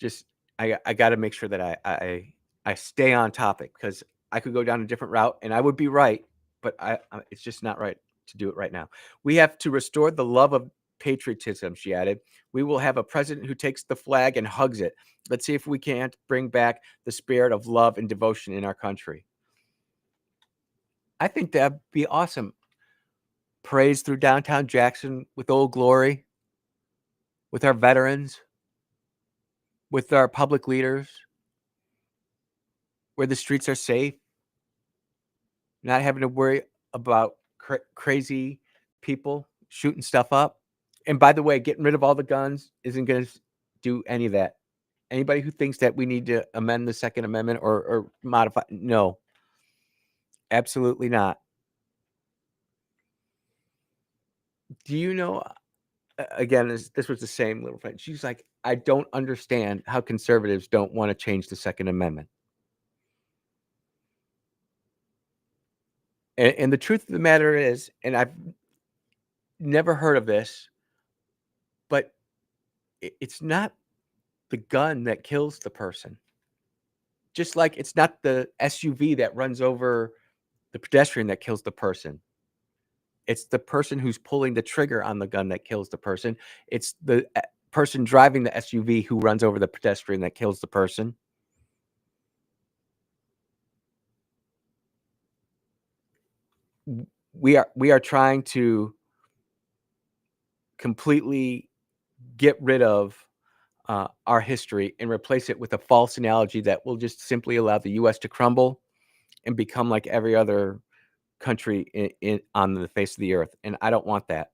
just I got to make sure that I stay on topic, because I could go down a different route, and I would be right, but it's just not right to do it right now. We have to restore the love of patriotism, she added. We will have a president who takes the flag and hugs it. Let's see if we can't bring back the spirit of love and devotion in our country. I think that'd be awesome. Parades through downtown Jackson with Old Glory, with our veterans, with our public leaders, where the streets are safe, not having to worry about crazy people shooting stuff up. And by the way, getting rid of all the guns isn't going to do any of that. Anybody who thinks that we need to amend the Second Amendment or modify, no, absolutely not. Do you know again, this was the same little friend. She's like, I don't understand how conservatives don't want to change the Second Amendment. And the truth of the matter is, and I've never heard of this, but it's not the gun that kills the person. Just like it's not the SUV that runs over the pedestrian that kills the person. It's the person who's pulling the trigger on the gun that kills the person. It's the person driving the SUV who runs over the pedestrian that kills the person. We are trying to completely get rid of our history and replace it with a false analogy that will just simply allow the U.S. to crumble and become like every other country on the face of the earth. And I don't want that.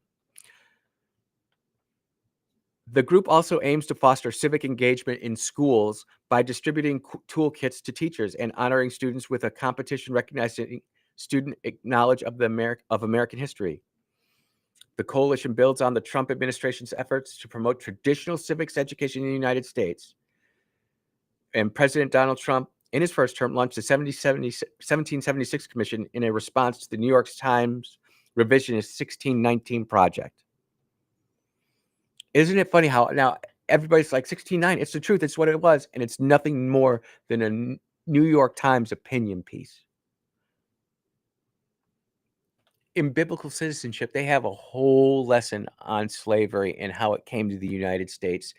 The group also aims to foster civic engagement in schools by distributing toolkits to teachers and honoring students with a competition recognizing student knowledge of American history. The coalition builds on the Trump administration's efforts to promote traditional civics education in the United States. And President Donald Trump, in his first term, launched the 1776 Commission in a response to the New York Times revisionist 1619 project. Isn't it funny how now everybody's like 16.9? It's the truth. It's what it was. And it's nothing more than a New York Times opinion piece. In biblical citizenship, they have a whole lesson on slavery and how it came to the United States.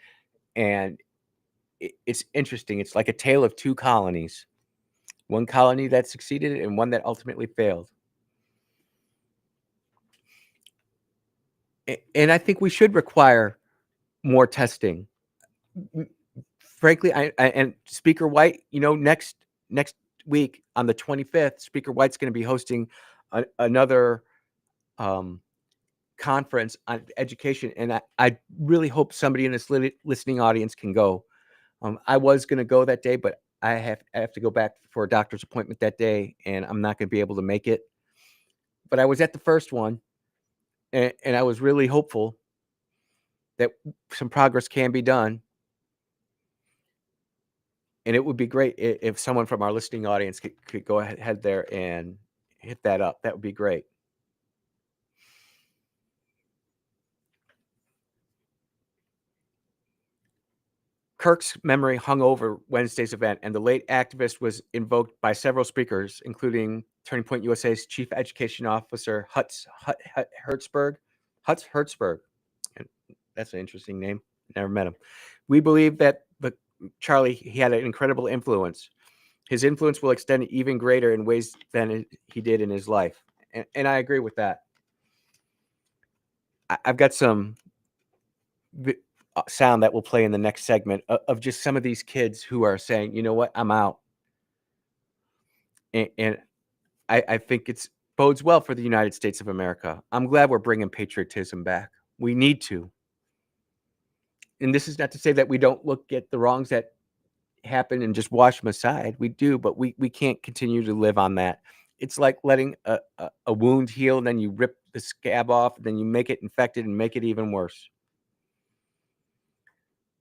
And it's interesting. It's like a tale of two colonies. One colony that succeeded and one that ultimately failed. And I think we should require more testing. Frankly, and Speaker White, next week on the 25th, Speaker White's going to be hosting another conference on education, and I really hope somebody in this listening audience can go. I was going to go that day, but I have to go back for a doctor's appointment that day, and I'm not going to be able to make it. But I was at the first one, and I was really hopeful that some progress can be done. And it would be great if someone from our listening audience could go ahead there and hit that up. That would be great. Kirk's memory hung over Wednesday's event, and the late activist was invoked by several speakers, including Turning Point USA's Chief Education Officer, Hutz Hertzberg. And that's an interesting name. Never met him. We believe that Charlie, he had an incredible influence. His influence will extend even greater in ways than he did in his life. And I agree with that. I've got some sound that will play in the next segment of just some of these kids who are saying, you know what, I'm out. And I think it bodes well for the United States of America. I'm glad we're bringing patriotism back. We need to. And this is not to say that we don't look at the wrongs that happen and just wash them aside. We do, but we can't continue to live on that. It's like letting a wound heal, and then you rip the scab off, and then you make it infected and make it even worse.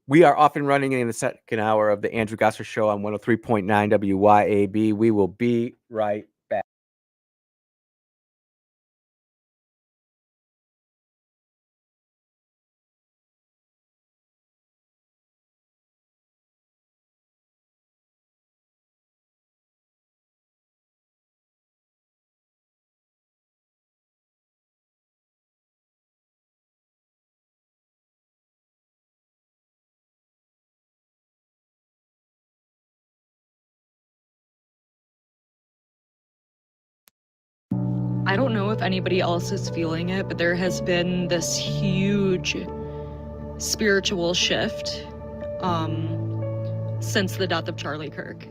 We are off and running in the second hour of the Andrew Gosser Show on 103.9 WYAB. We will be right back. I don't know if anybody else is feeling it, but there has been this huge spiritual shift since the death of Charlie Kirk.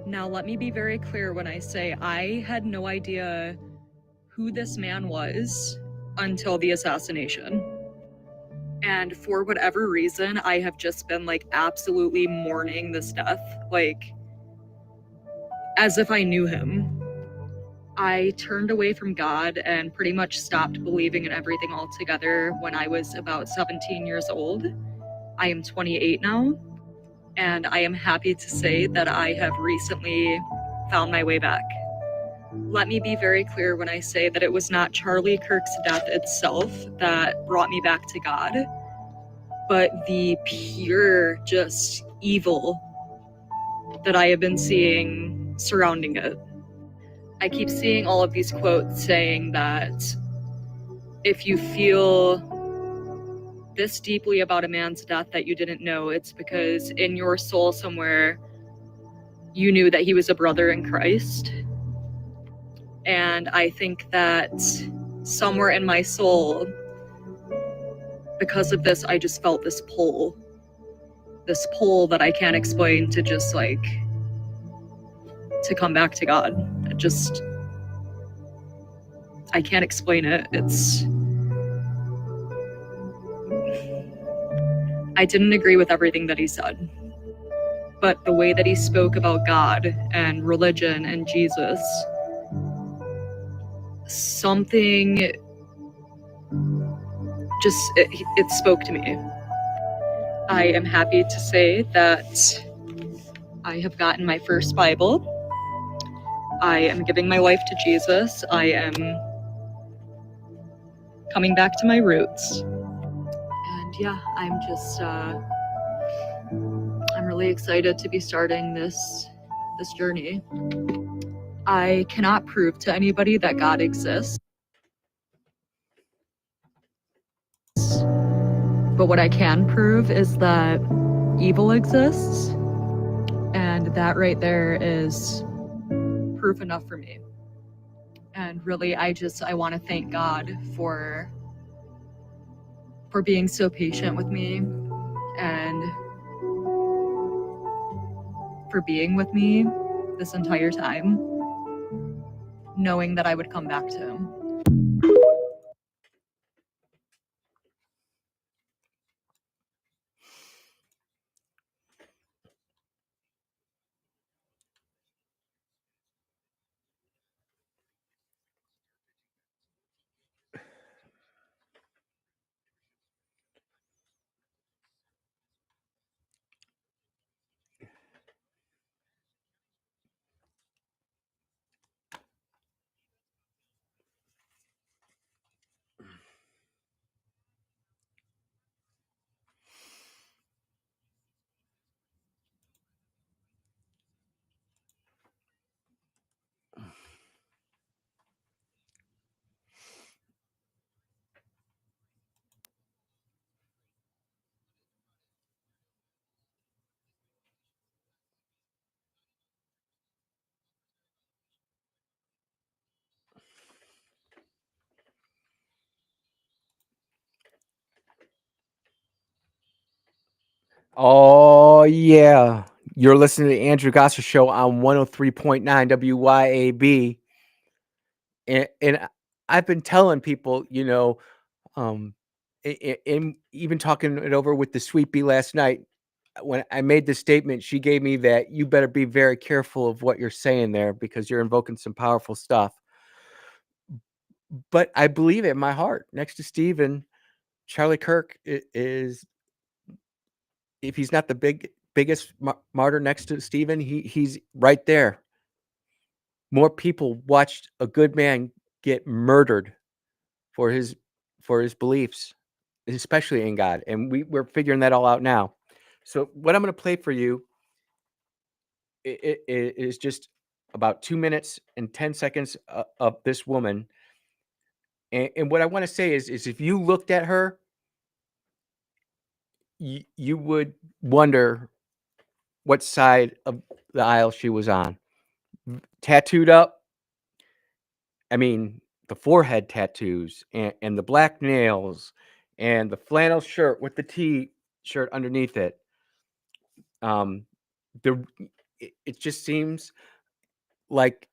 Now, let me be very clear when I say I had no idea who this man was until the assassination. And for whatever reason, I have just been absolutely mourning this death, as if I knew him. I turned away from God and pretty much stopped believing in everything altogether when I was about 17 years old. I am 28 now, and I am happy to say that I have recently found my way back. Let me be very clear when I say that it was not Charlie Kirk's death itself that brought me back to God, but the pure, just evil that I have been seeing surrounding it. I keep seeing all of these quotes saying that if you feel this deeply about a man's death that you didn't know, it's because in your soul somewhere you knew that he was a brother in Christ. And I think that somewhere in my soul, because of this, I just felt this pull that I can't explain to just like, to come back to God. I can't explain it. I didn't agree with everything that he said, but the way that he spoke about God and religion and Jesus, something it spoke to me. I am happy to say that I have gotten my first Bible. I am giving my life to Jesus. I am coming back to my roots. And yeah, I'm really excited to be starting this journey. I cannot prove to anybody that God exists. But what I can prove is that evil exists. And that right there is proof enough for me. And really, I want to thank God for being so patient with me and for being with me this entire time, knowing that I would come back to him. Oh, yeah. You're listening to the Andrew Gosser Show on 103.9 WYAB. And I've been telling people, and even talking it over with the Sweet Bee last night, when I made the statement, she gave me that you better be very careful of what you're saying there because you're invoking some powerful stuff. But I believe it in my heart. Next to Stephen, Charlie Kirk is, if he's not the biggest martyr next to Stephen, he's right there. More people watched a good man get murdered for his beliefs, especially in God, and we're figuring that all out now. So what I'm going to play for you it is just about 2 minutes and 10 seconds of this woman, and what I want to say is if you looked at her, you would wonder what side of the aisle she was on. Tattooed up, I mean, the forehead tattoos and the black nails and the flannel shirt with the T-shirt underneath it. It just seems like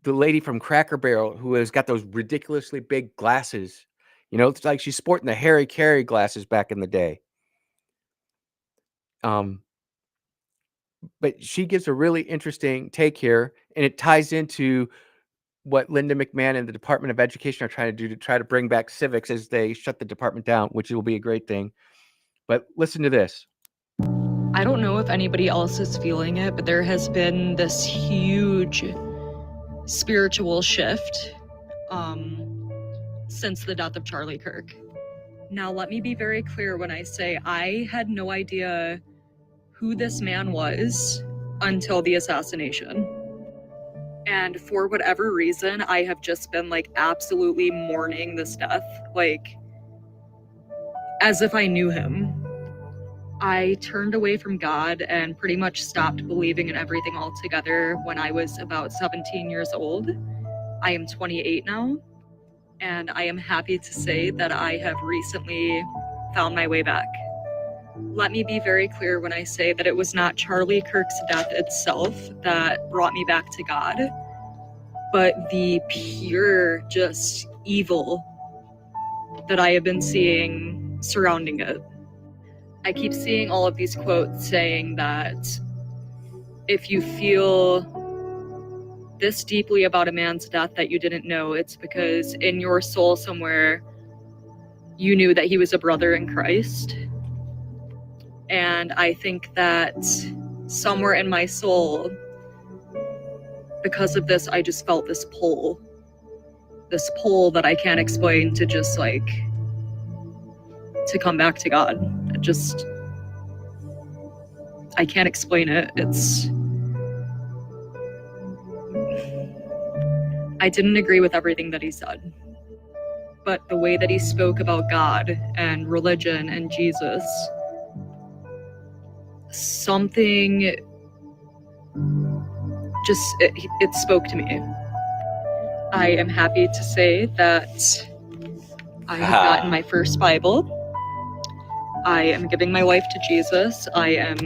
the lady from Cracker Barrel who has got those ridiculously big glasses. It's like she's sporting the Harry Carey glasses back in the day. But she gives a really interesting take here, and it ties into what Linda McMahon and the Department of Education are trying to do to try to bring back civics as they shut the department down, which will be a great thing. But listen to this. I don't know if anybody else is feeling it, but there has been this huge spiritual shift since the death of Charlie Kirk. Now, let me be very clear when I say I had no idea who this man was until the assassination. And for whatever reason, I have just been like absolutely mourning this death, like as if I knew him. I turned away from God and pretty much stopped believing in everything altogether when I was about 17 years old. I am 28 now, and I am happy to say that I have recently found my way back. Let me be very clear when I say that it was not Charlie Kirk's death itself that brought me back to God, but the pure just evil that I have been seeing surrounding it. I keep seeing all of these quotes saying that if you feel this deeply about a man's death that you didn't know, it's because in your soul somewhere you knew that he was a brother in Christ. And I think that somewhere in my soul, because of this, I just felt this pull that I can't explain to just like to come back to God. I can't explain it. I didn't agree with everything that he said, but the way that he spoke about God and religion and Jesus, something just, it spoke to me. I am happy to say that I have gotten my first Bible. I am giving my life to Jesus. I am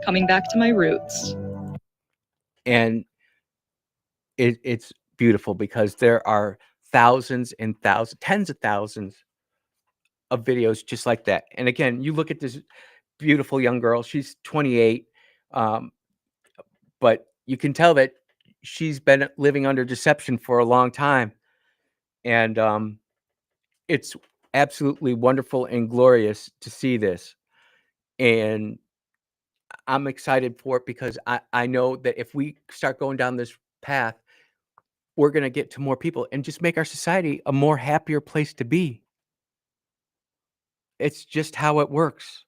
coming back to my roots. And it's beautiful because there are thousands and thousands, tens of thousands of videos just like that. And again, you look at this beautiful young girl, she's 28, but you can tell that she's been living under deception for a long time. And it's absolutely wonderful and glorious to see this. And I'm excited for it because I know that if we start going down this path, we're going to get to more people and just make our society a more happier place to be. It's just how it works.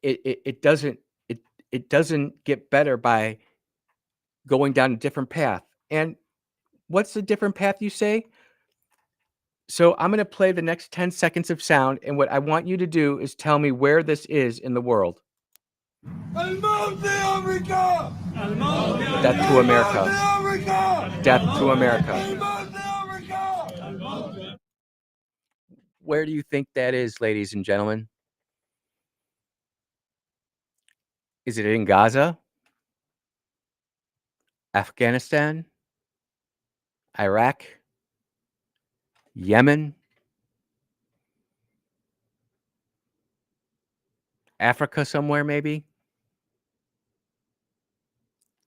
It doesn't get better by going down a different path. And what's the different path you say? So I'm going to play the next 10 seconds of sound, and what I want you to do is tell me where this is in the world. Death to America. Death to America. Where do you think that is, ladies and gentlemen? Is it in Gaza? Afghanistan? Iraq? Yemen? Africa somewhere, maybe?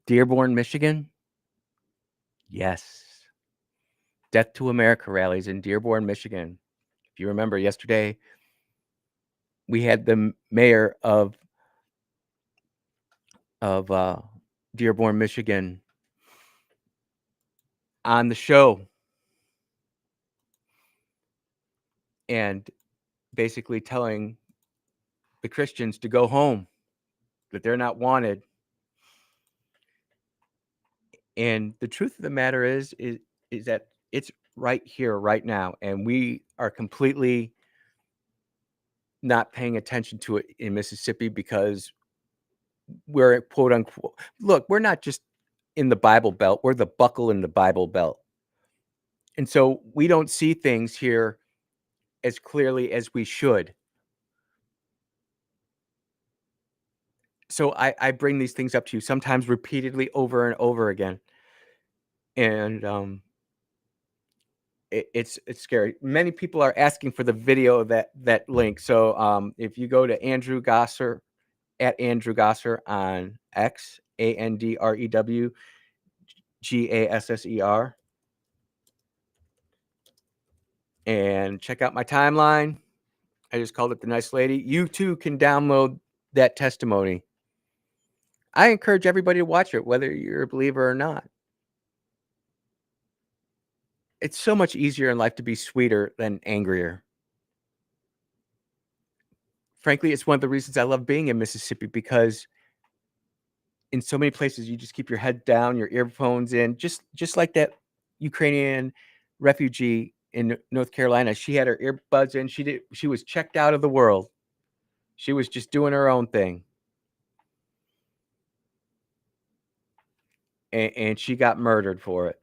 Dearborn, Michigan? Yes. Death to America rallies in Dearborn, Michigan. If you remember yesterday, we had the mayor of Dearborn, Michigan on the show and basically telling the Christians to go home, that they're not wanted. And the truth of the matter is that it's right here, right now. And we are completely not paying attention to it in Mississippi because we're quote unquote, look, we're not just in the Bible Belt, we're the buckle in the Bible Belt. And so we don't see things here as clearly as we should. So I bring these things up to you, sometimes repeatedly over and over again. And it's scary. Many people are asking for the video that link. So if you go to Andrew Gosser at Andrew Gasser on X, AndrewGasser. And check out my timeline. I just called it The Nice Lady. You too can download that testimony. I encourage everybody to watch it, whether you're a believer or not. It's so much easier in life to be sweeter than angrier. Frankly, it's one of the reasons I love being in Mississippi, because in so many places you just keep your head down, your earphones in, just like that Ukrainian refugee in North Carolina. She had her earbuds in. She was checked out of the world. She was just doing her own thing. And she got murdered for it.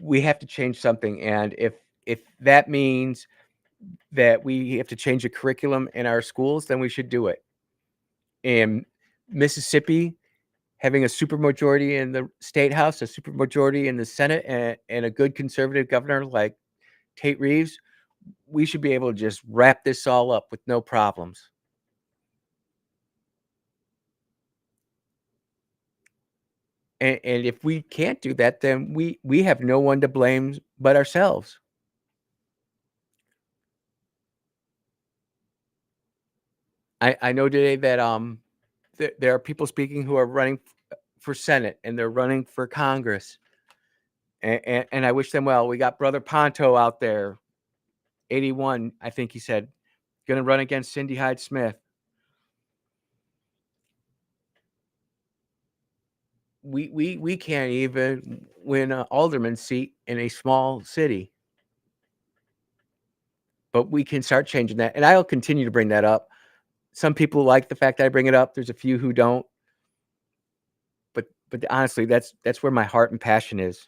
We have to change something. And if that means that we have to change the curriculum in our schools, then we should do it. In Mississippi, having a supermajority in the state house, a supermajority in the Senate, and a good conservative governor like Tate Reeves, we should be able to just wrap this all up with no problems. And if we can't do that, then we have no one to blame but ourselves. I know today that there are people speaking who are running for Senate, and they're running for Congress. And I wish them well. We got Brother Ponto out there, 81, I think he said, going to run against Cindy Hyde-Smith. We can't even win an alderman seat in a small city. But we can start changing that. And I'll continue to bring that up. Some people like the fact that I bring it up. There's a few who don't. But honestly, that's where my heart and passion is.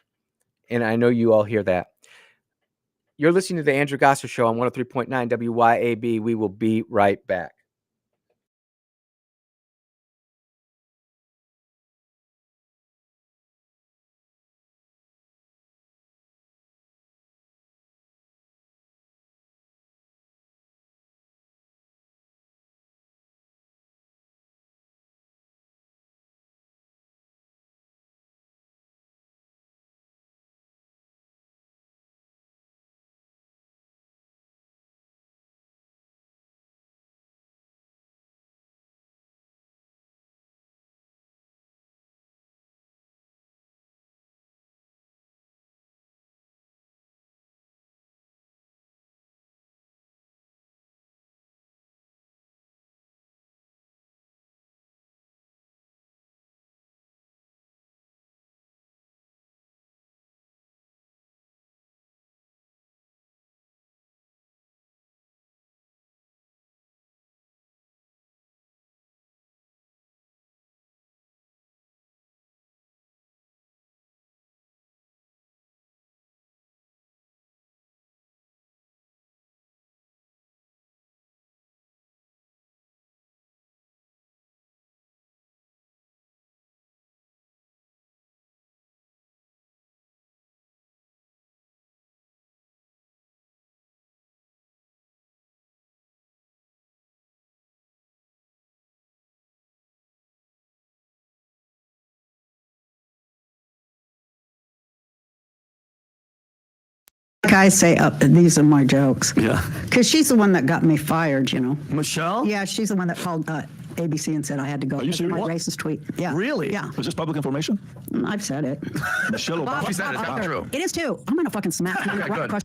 And I know you all hear that. You're listening to the Andrew Gasser Show on 103.9 WYAB. We will be right back. Like I say, these are my jokes. Yeah. Because she's the one that got me fired, you know. Michelle? Yeah, she's the one that called ABC and said I had to go. Are you because of serious? my racist tweet. Yeah. Really? Yeah. Was this public information? I've said it. Michelle Obama. She said it's not true. It is too. I'm going to fucking smack you. Good.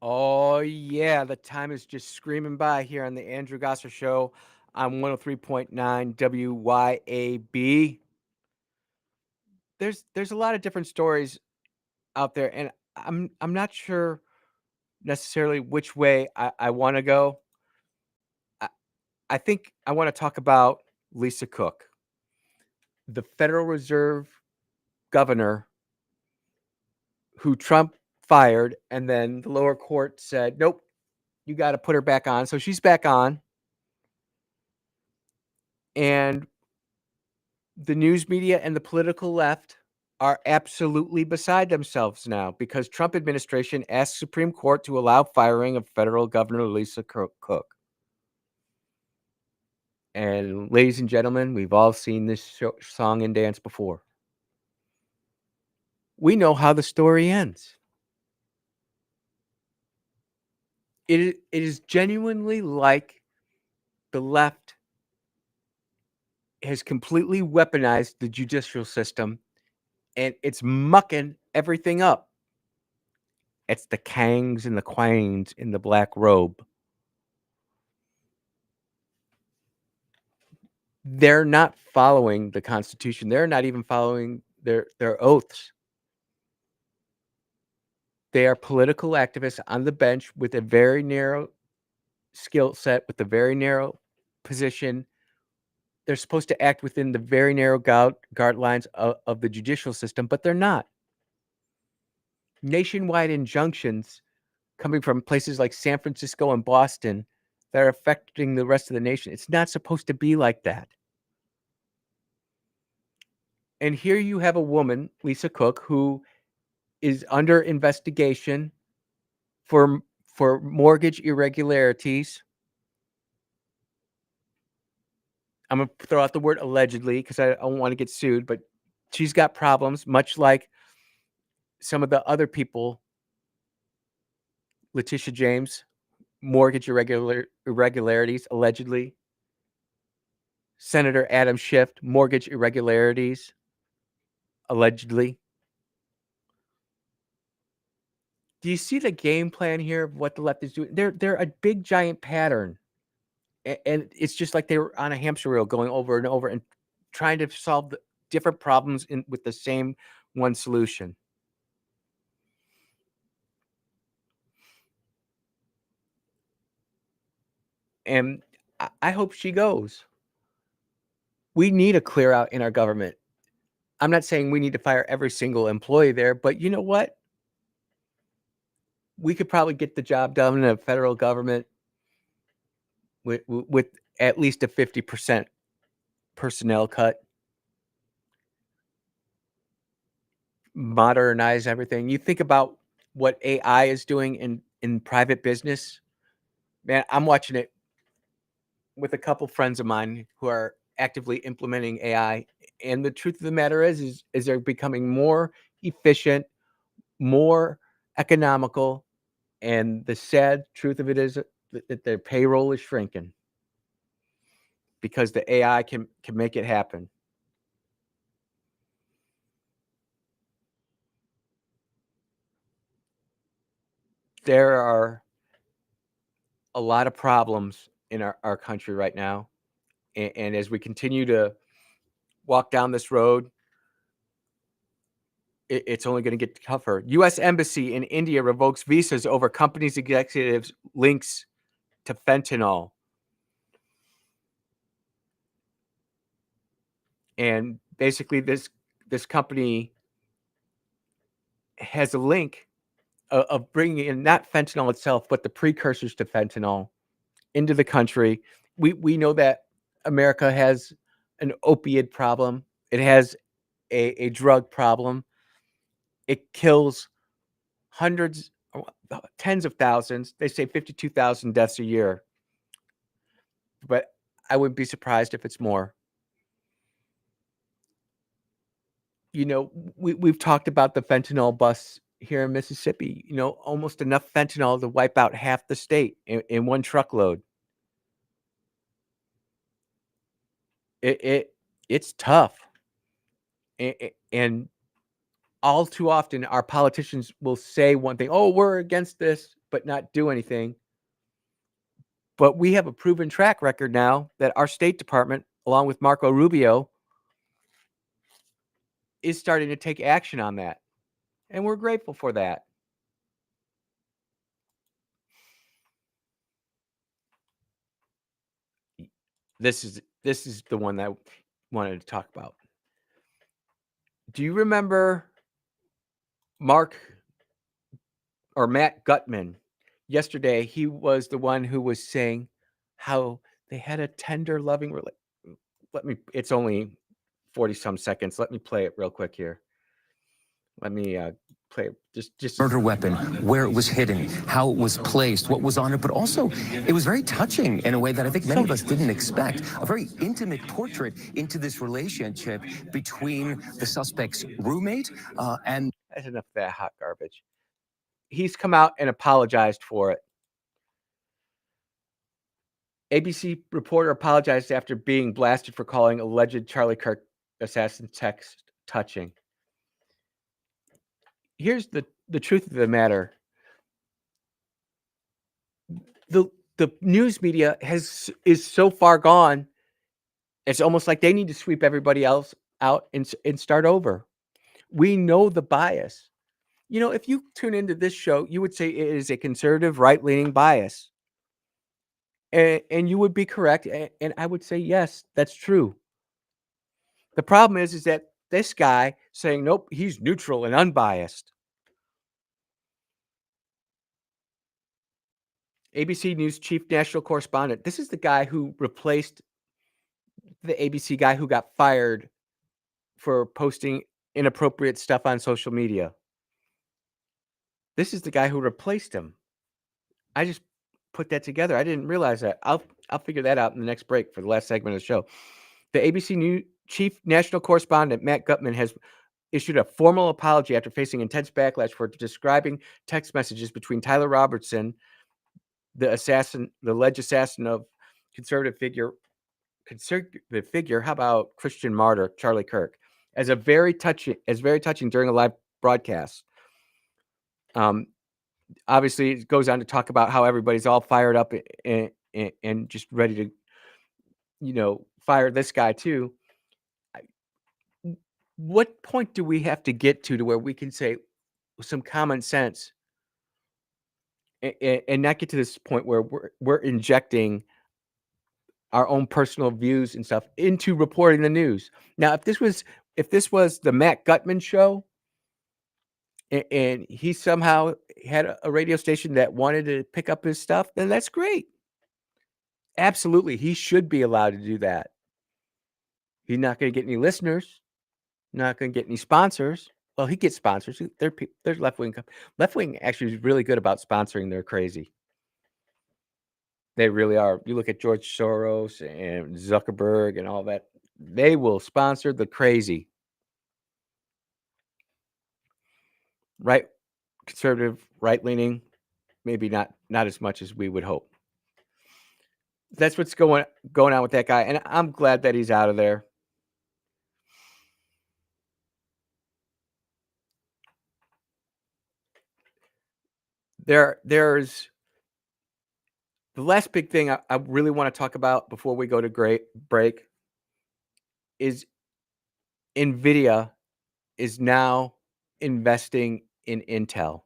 Oh, yeah. The time is just screaming by here on the Andrew Gosser Show on 103.9 WYAB. There's a lot of different stories out there, and I'm not sure necessarily which way I want to go. I think I want to talk about Lisa Cook, the Federal Reserve governor who Trump fired, and then the lower court said, nope, you got to put her back on. So she's back on. And the news media and the political left are absolutely beside themselves now because Trump administration asked Supreme Court to allow firing of federal governor Lisa Cook. And ladies and gentlemen, we've all seen this song and dance before. We know how the story ends. It is genuinely like the left has completely weaponized the judicial system and it's mucking everything up. It's the Kangs and the Quains in the black robe. They're not following the Constitution. They're not even following their oaths. They are political activists on the bench with a very narrow skill set, with a very narrow position. They're supposed to act within the very narrow guidelines of the judicial system, but they're not. Nationwide injunctions coming from places like San Francisco and Boston that are affecting the rest of the nation. It's not supposed to be like that. And here you have a woman, Lisa Cook, who is under investigation for mortgage irregularities. I'm going to throw out the word allegedly because I don't want to get sued, but she's got problems, much like some of the other people. Letitia James, mortgage irregularities, allegedly. Senator Adam Schiff, mortgage irregularities, allegedly. Do you see the game plan here of what the left is doing? They're a big giant pattern. And it's just like they were on a hamster wheel going over and over and trying to solve the different problems with the same one solution. And I hope she goes. We need a clear out in our government. I'm not saying we need to fire every single employee there, but you know what? We could probably get the job done in a federal government with at least a 50% personnel cut. Modernize everything. You think about what AI is doing in private business. Man, I'm watching it with a couple friends of mine who are actively implementing AI. And the truth of the matter is they're becoming more efficient, more economical. And the sad truth of it is that their payroll is shrinking because the AI can make it happen. There are a lot of problems in our country right now. And as we continue to walk down this road, it's only going to get tougher. U.S. Embassy in India revokes visas over companies' executives' links to fentanyl. And basically, this company has a link of bringing in not fentanyl itself, but the precursors to fentanyl into the country. We know that America has an opiate problem. It has a drug problem. It kills hundreds, tens of thousands. They say 52,000 deaths a year. But I wouldn't be surprised if it's more. You know, we've talked about the fentanyl busts here in Mississippi. You know, almost enough fentanyl to wipe out half the state in one truckload. It's tough. And all too often, our politicians will say one thing, oh, we're against this. but not do anything. But we have a proven track record now that our State Department, along with Marco Rubio, is starting to take action on that. And we're grateful for that. This is the one that I wanted to talk about. Do you remember Matt Gutman? Yesterday, he was the one who was saying how they had a tender, loving relationship. It's only 40 some seconds. Let me play it real quick here. Let me play it. Just Murder weapon, where it was hidden, how it was placed, what was on it, but also it was very touching in a way that I think many of us didn't expect. A very intimate portrait into this relationship between the suspect's roommate and... That's enough of that hot garbage. He's come out and apologized for it. ABC reporter apologized after being blasted for calling alleged Charlie Kirk assassin text touching. Here's the truth of the matter. The news media is so far gone. It's almost like they need to sweep everybody else out and start over. We know the bias. You know, if you tune into this show, you would say it is a conservative right-leaning bias. And you would be correct. And I would say, yes, that's true. The problem is that this guy saying, nope, he's neutral and unbiased. ABC News chief national correspondent. This is the guy who replaced the ABC guy who got fired for posting inappropriate stuff on social media. This is the guy who replaced him. I just put that together. I didn't realize that. I'll figure that out in the next break for the last segment of the show. The ABC News chief national correspondent Matt Gutman has issued a formal apology after facing intense backlash for describing text messages between Tyler Robertson, the alleged assassin of conservative figure. How about Christian martyr Charlie Kirk, as very touching during a live broadcast. Obviously, it goes on to talk about how everybody's all fired up and just ready to, fire this guy too. What point do we have to get to where we can say some common sense and not get to this point where we're injecting our own personal views and stuff into reporting the news? Now, if this was the Matt Gutman show, and he somehow had a radio station that wanted to pick up his stuff, then that's great. Absolutely, he should be allowed to do that. He's not going to get any listeners, not going to get any sponsors. Well, he gets sponsors. There's left wing. Left wing actually is really good about sponsoring. They're crazy. They really are. You look at George Soros and Zuckerberg and all that. They will sponsor the crazy. Right, conservative, right-leaning, maybe not as much as we would hope. That's what's going on with that guy, and I'm glad that he's out of there. There's the last big thing I really want to talk about before we go to break is NVIDIA is now investing in Intel.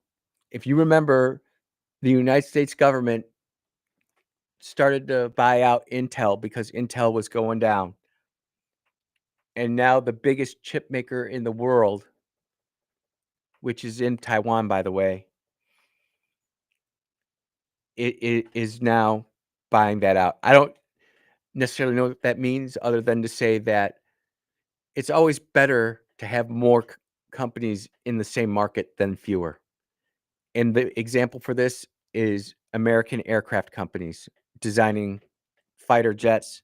If you remember, the United States government started to buy out Intel because Intel was going down. And now the biggest chip maker in the world, which is in Taiwan, by the way, it is now buying that out. I don't necessarily know what that means, other than to say that it's always better to have more companies in the same market than fewer. And the example for this is American aircraft companies designing fighter jets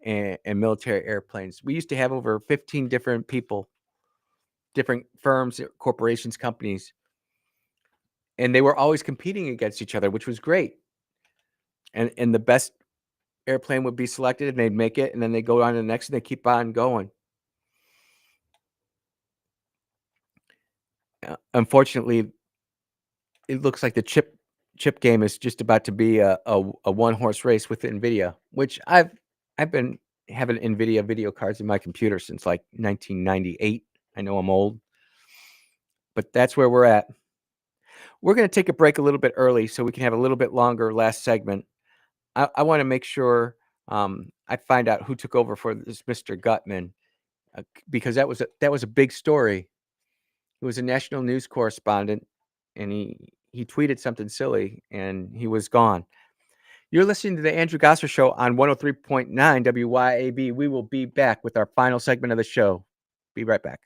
and military airplanes. We used to have over 15 different people, different firms, corporations, companies, and they were always competing against each other, which was great. And the best airplane would be selected, and they'd make it, and then they go on to the next, and they keep on going. Unfortunately, it looks like the chip chip game is just about to be a one-horse race with NVIDIA, which I've been having NVIDIA video cards in my computer since like 1998. I know I'm old, but that's where we're at. We're going to take a break a little bit early so we can have a little bit longer last segment. I want to make sure I find out who took over for this Mr. Gutman, because that was a big story. He was a national news correspondent, and he tweeted something silly, and he was gone. You're listening to the Andrew Gosser Show on 103.9 WYAB. We will be back with our final segment of the show. Be right back.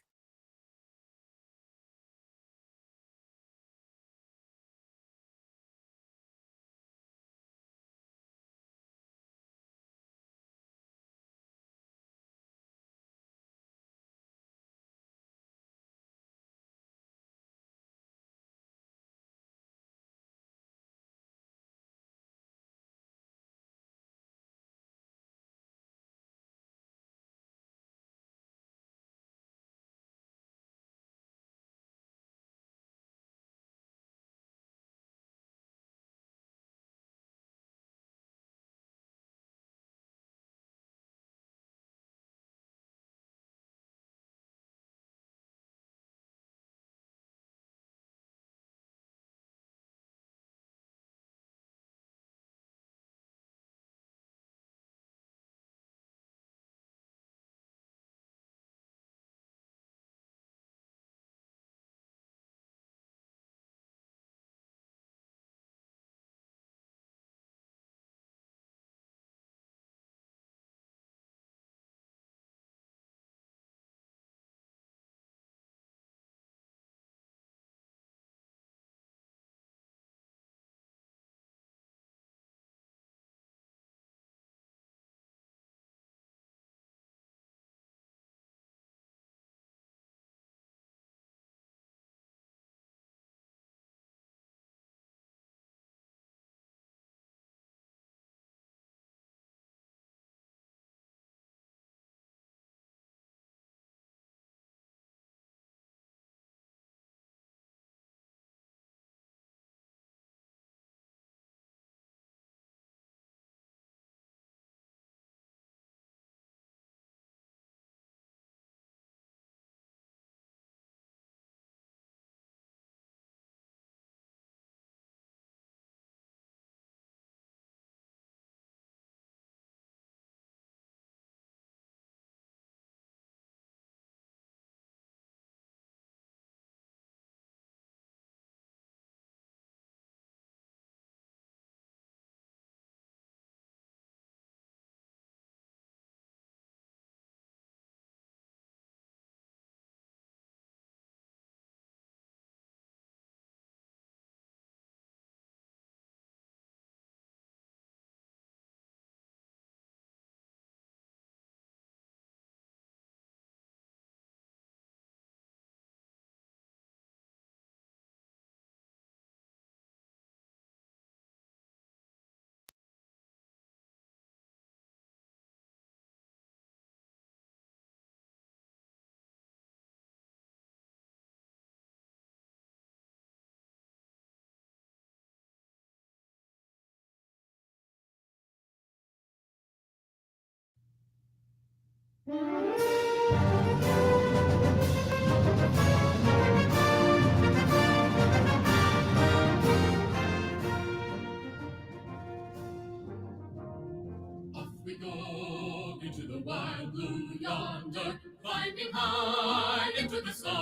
We go into the wild blue yonder, climbing high into the sun.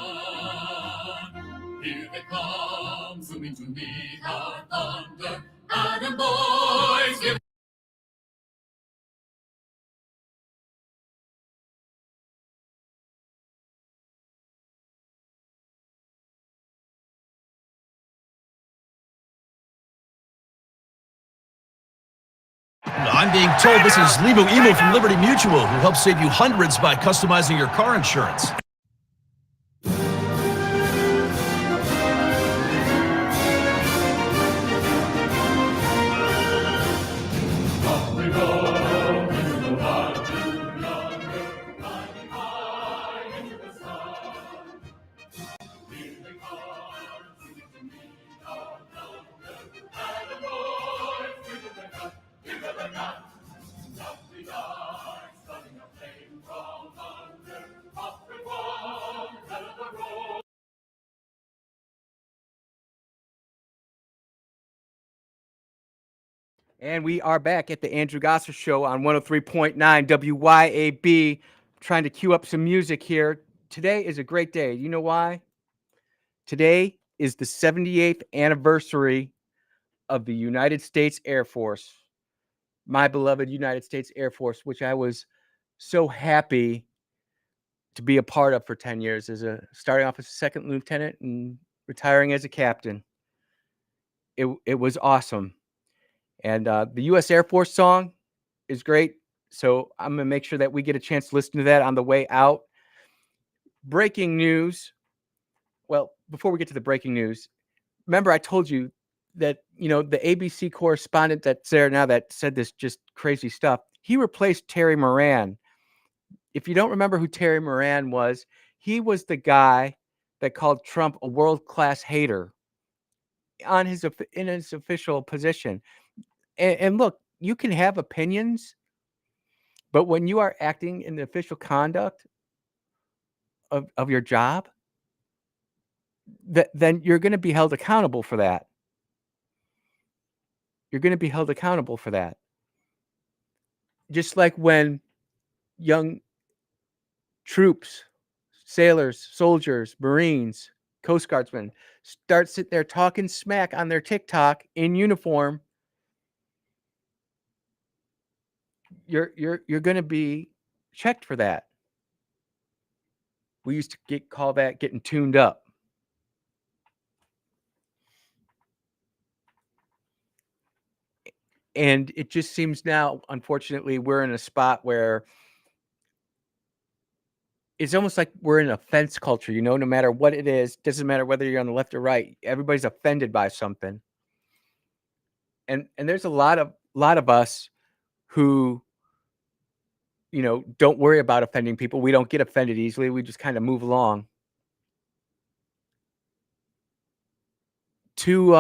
Here they come, zooming to meet our thunder. Atom boys, give I'm being told this is Lebo Emo from Liberty Mutual, who helps save you hundreds by customizing your car insurance. And we are back at the Andrew Gosser Show on 103.9 WYAB. Trying to cue up some music here. Today is a great day. You know why? Today is the 78th anniversary of the United States Air Force. My beloved United States Air Force, which I was so happy to be a part of for 10 years, starting off as a second lieutenant and retiring as a captain. It was awesome. And the U.S. Air Force song is great. So I'm going to make sure that we get a chance to listen to that on the way out. Breaking news. Well, before we get to the breaking news, remember I told you that, the ABC correspondent that's there now that said this just crazy stuff, he replaced Terry Moran. If you don't remember who Terry Moran was, he was the guy that called Trump a world-class hater in his official position. And look, you can have opinions, but when you are acting in the official conduct of your job, then you're going to be held accountable for that. You're going to be held accountable for that. Just like when young troops, sailors, soldiers, Marines, Coast Guardsmen start sitting there talking smack on their TikTok in uniform, you're going to be checked for that. We used to call that getting tuned up. And it just seems now, unfortunately, we're in a spot where it's almost like we're in a fence culture, no matter what it is, doesn't matter whether you're on the left or right, everybody's offended by something. And there's a lot of us who, don't worry about offending people. We don't get offended easily. We just kind of move along. Two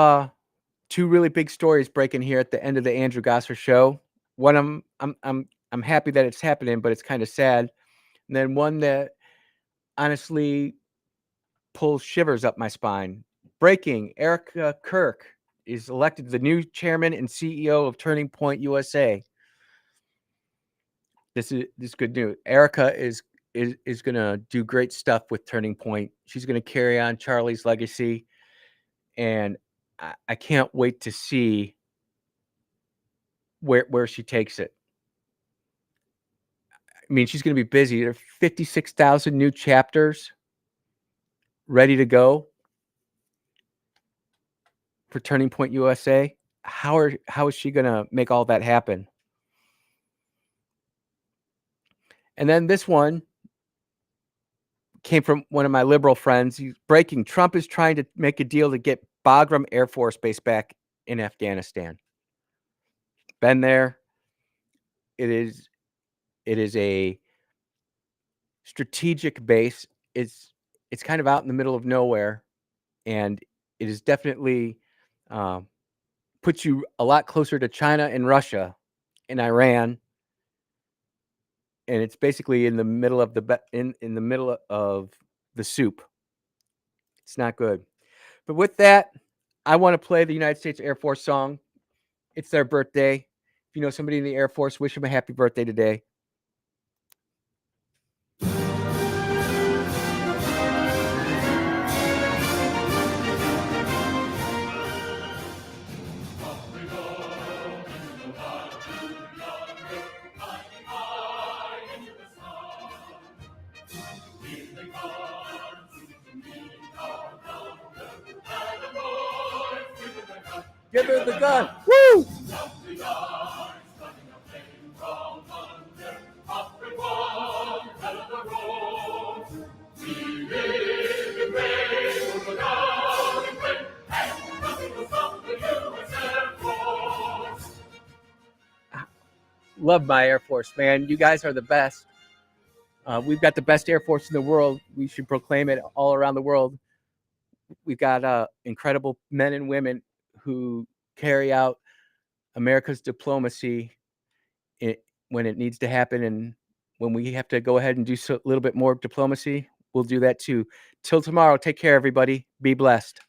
really big stories breaking here at the end of the Andrew Gosser Show. One, I'm happy that it's happening, but it's kind of sad. And then one that honestly pulls shivers up my spine. Breaking: Erica Kirk is elected the new chairman and CEO of Turning Point USA. This is good news. Erica is going to do great stuff with Turning Point. She's going to carry on Charlie's legacy, and I can't wait to see where she takes it. I mean, she's going to be busy. There are 56,000 new chapters ready to go for Turning Point USA. How is she going to make all that happen? And then this one came from one of my liberal friends. He's breaking: Trump is trying to make a deal to get Bagram Air Force Base back in Afghanistan. Been there. It is a strategic base. It's kind of out in the middle of nowhere, and it is definitely puts you a lot closer to China and Russia and Iran. And it's basically in the middle of in the middle of the soup. It's not good. But with that, I want to play the United States Air Force song. It's their birthday. If you know somebody in the Air Force, wish them a happy birthday today. Give her the gun. Woo! Love my Air Force, man. You guys are the best. We've got the best Air Force in the world. We should proclaim it all around the world. We've got incredible men and women who carry out America's diplomacy when it needs to happen. And when we have to go ahead and do a little bit more diplomacy, we'll do that too. Till tomorrow, take care, everybody. Be blessed.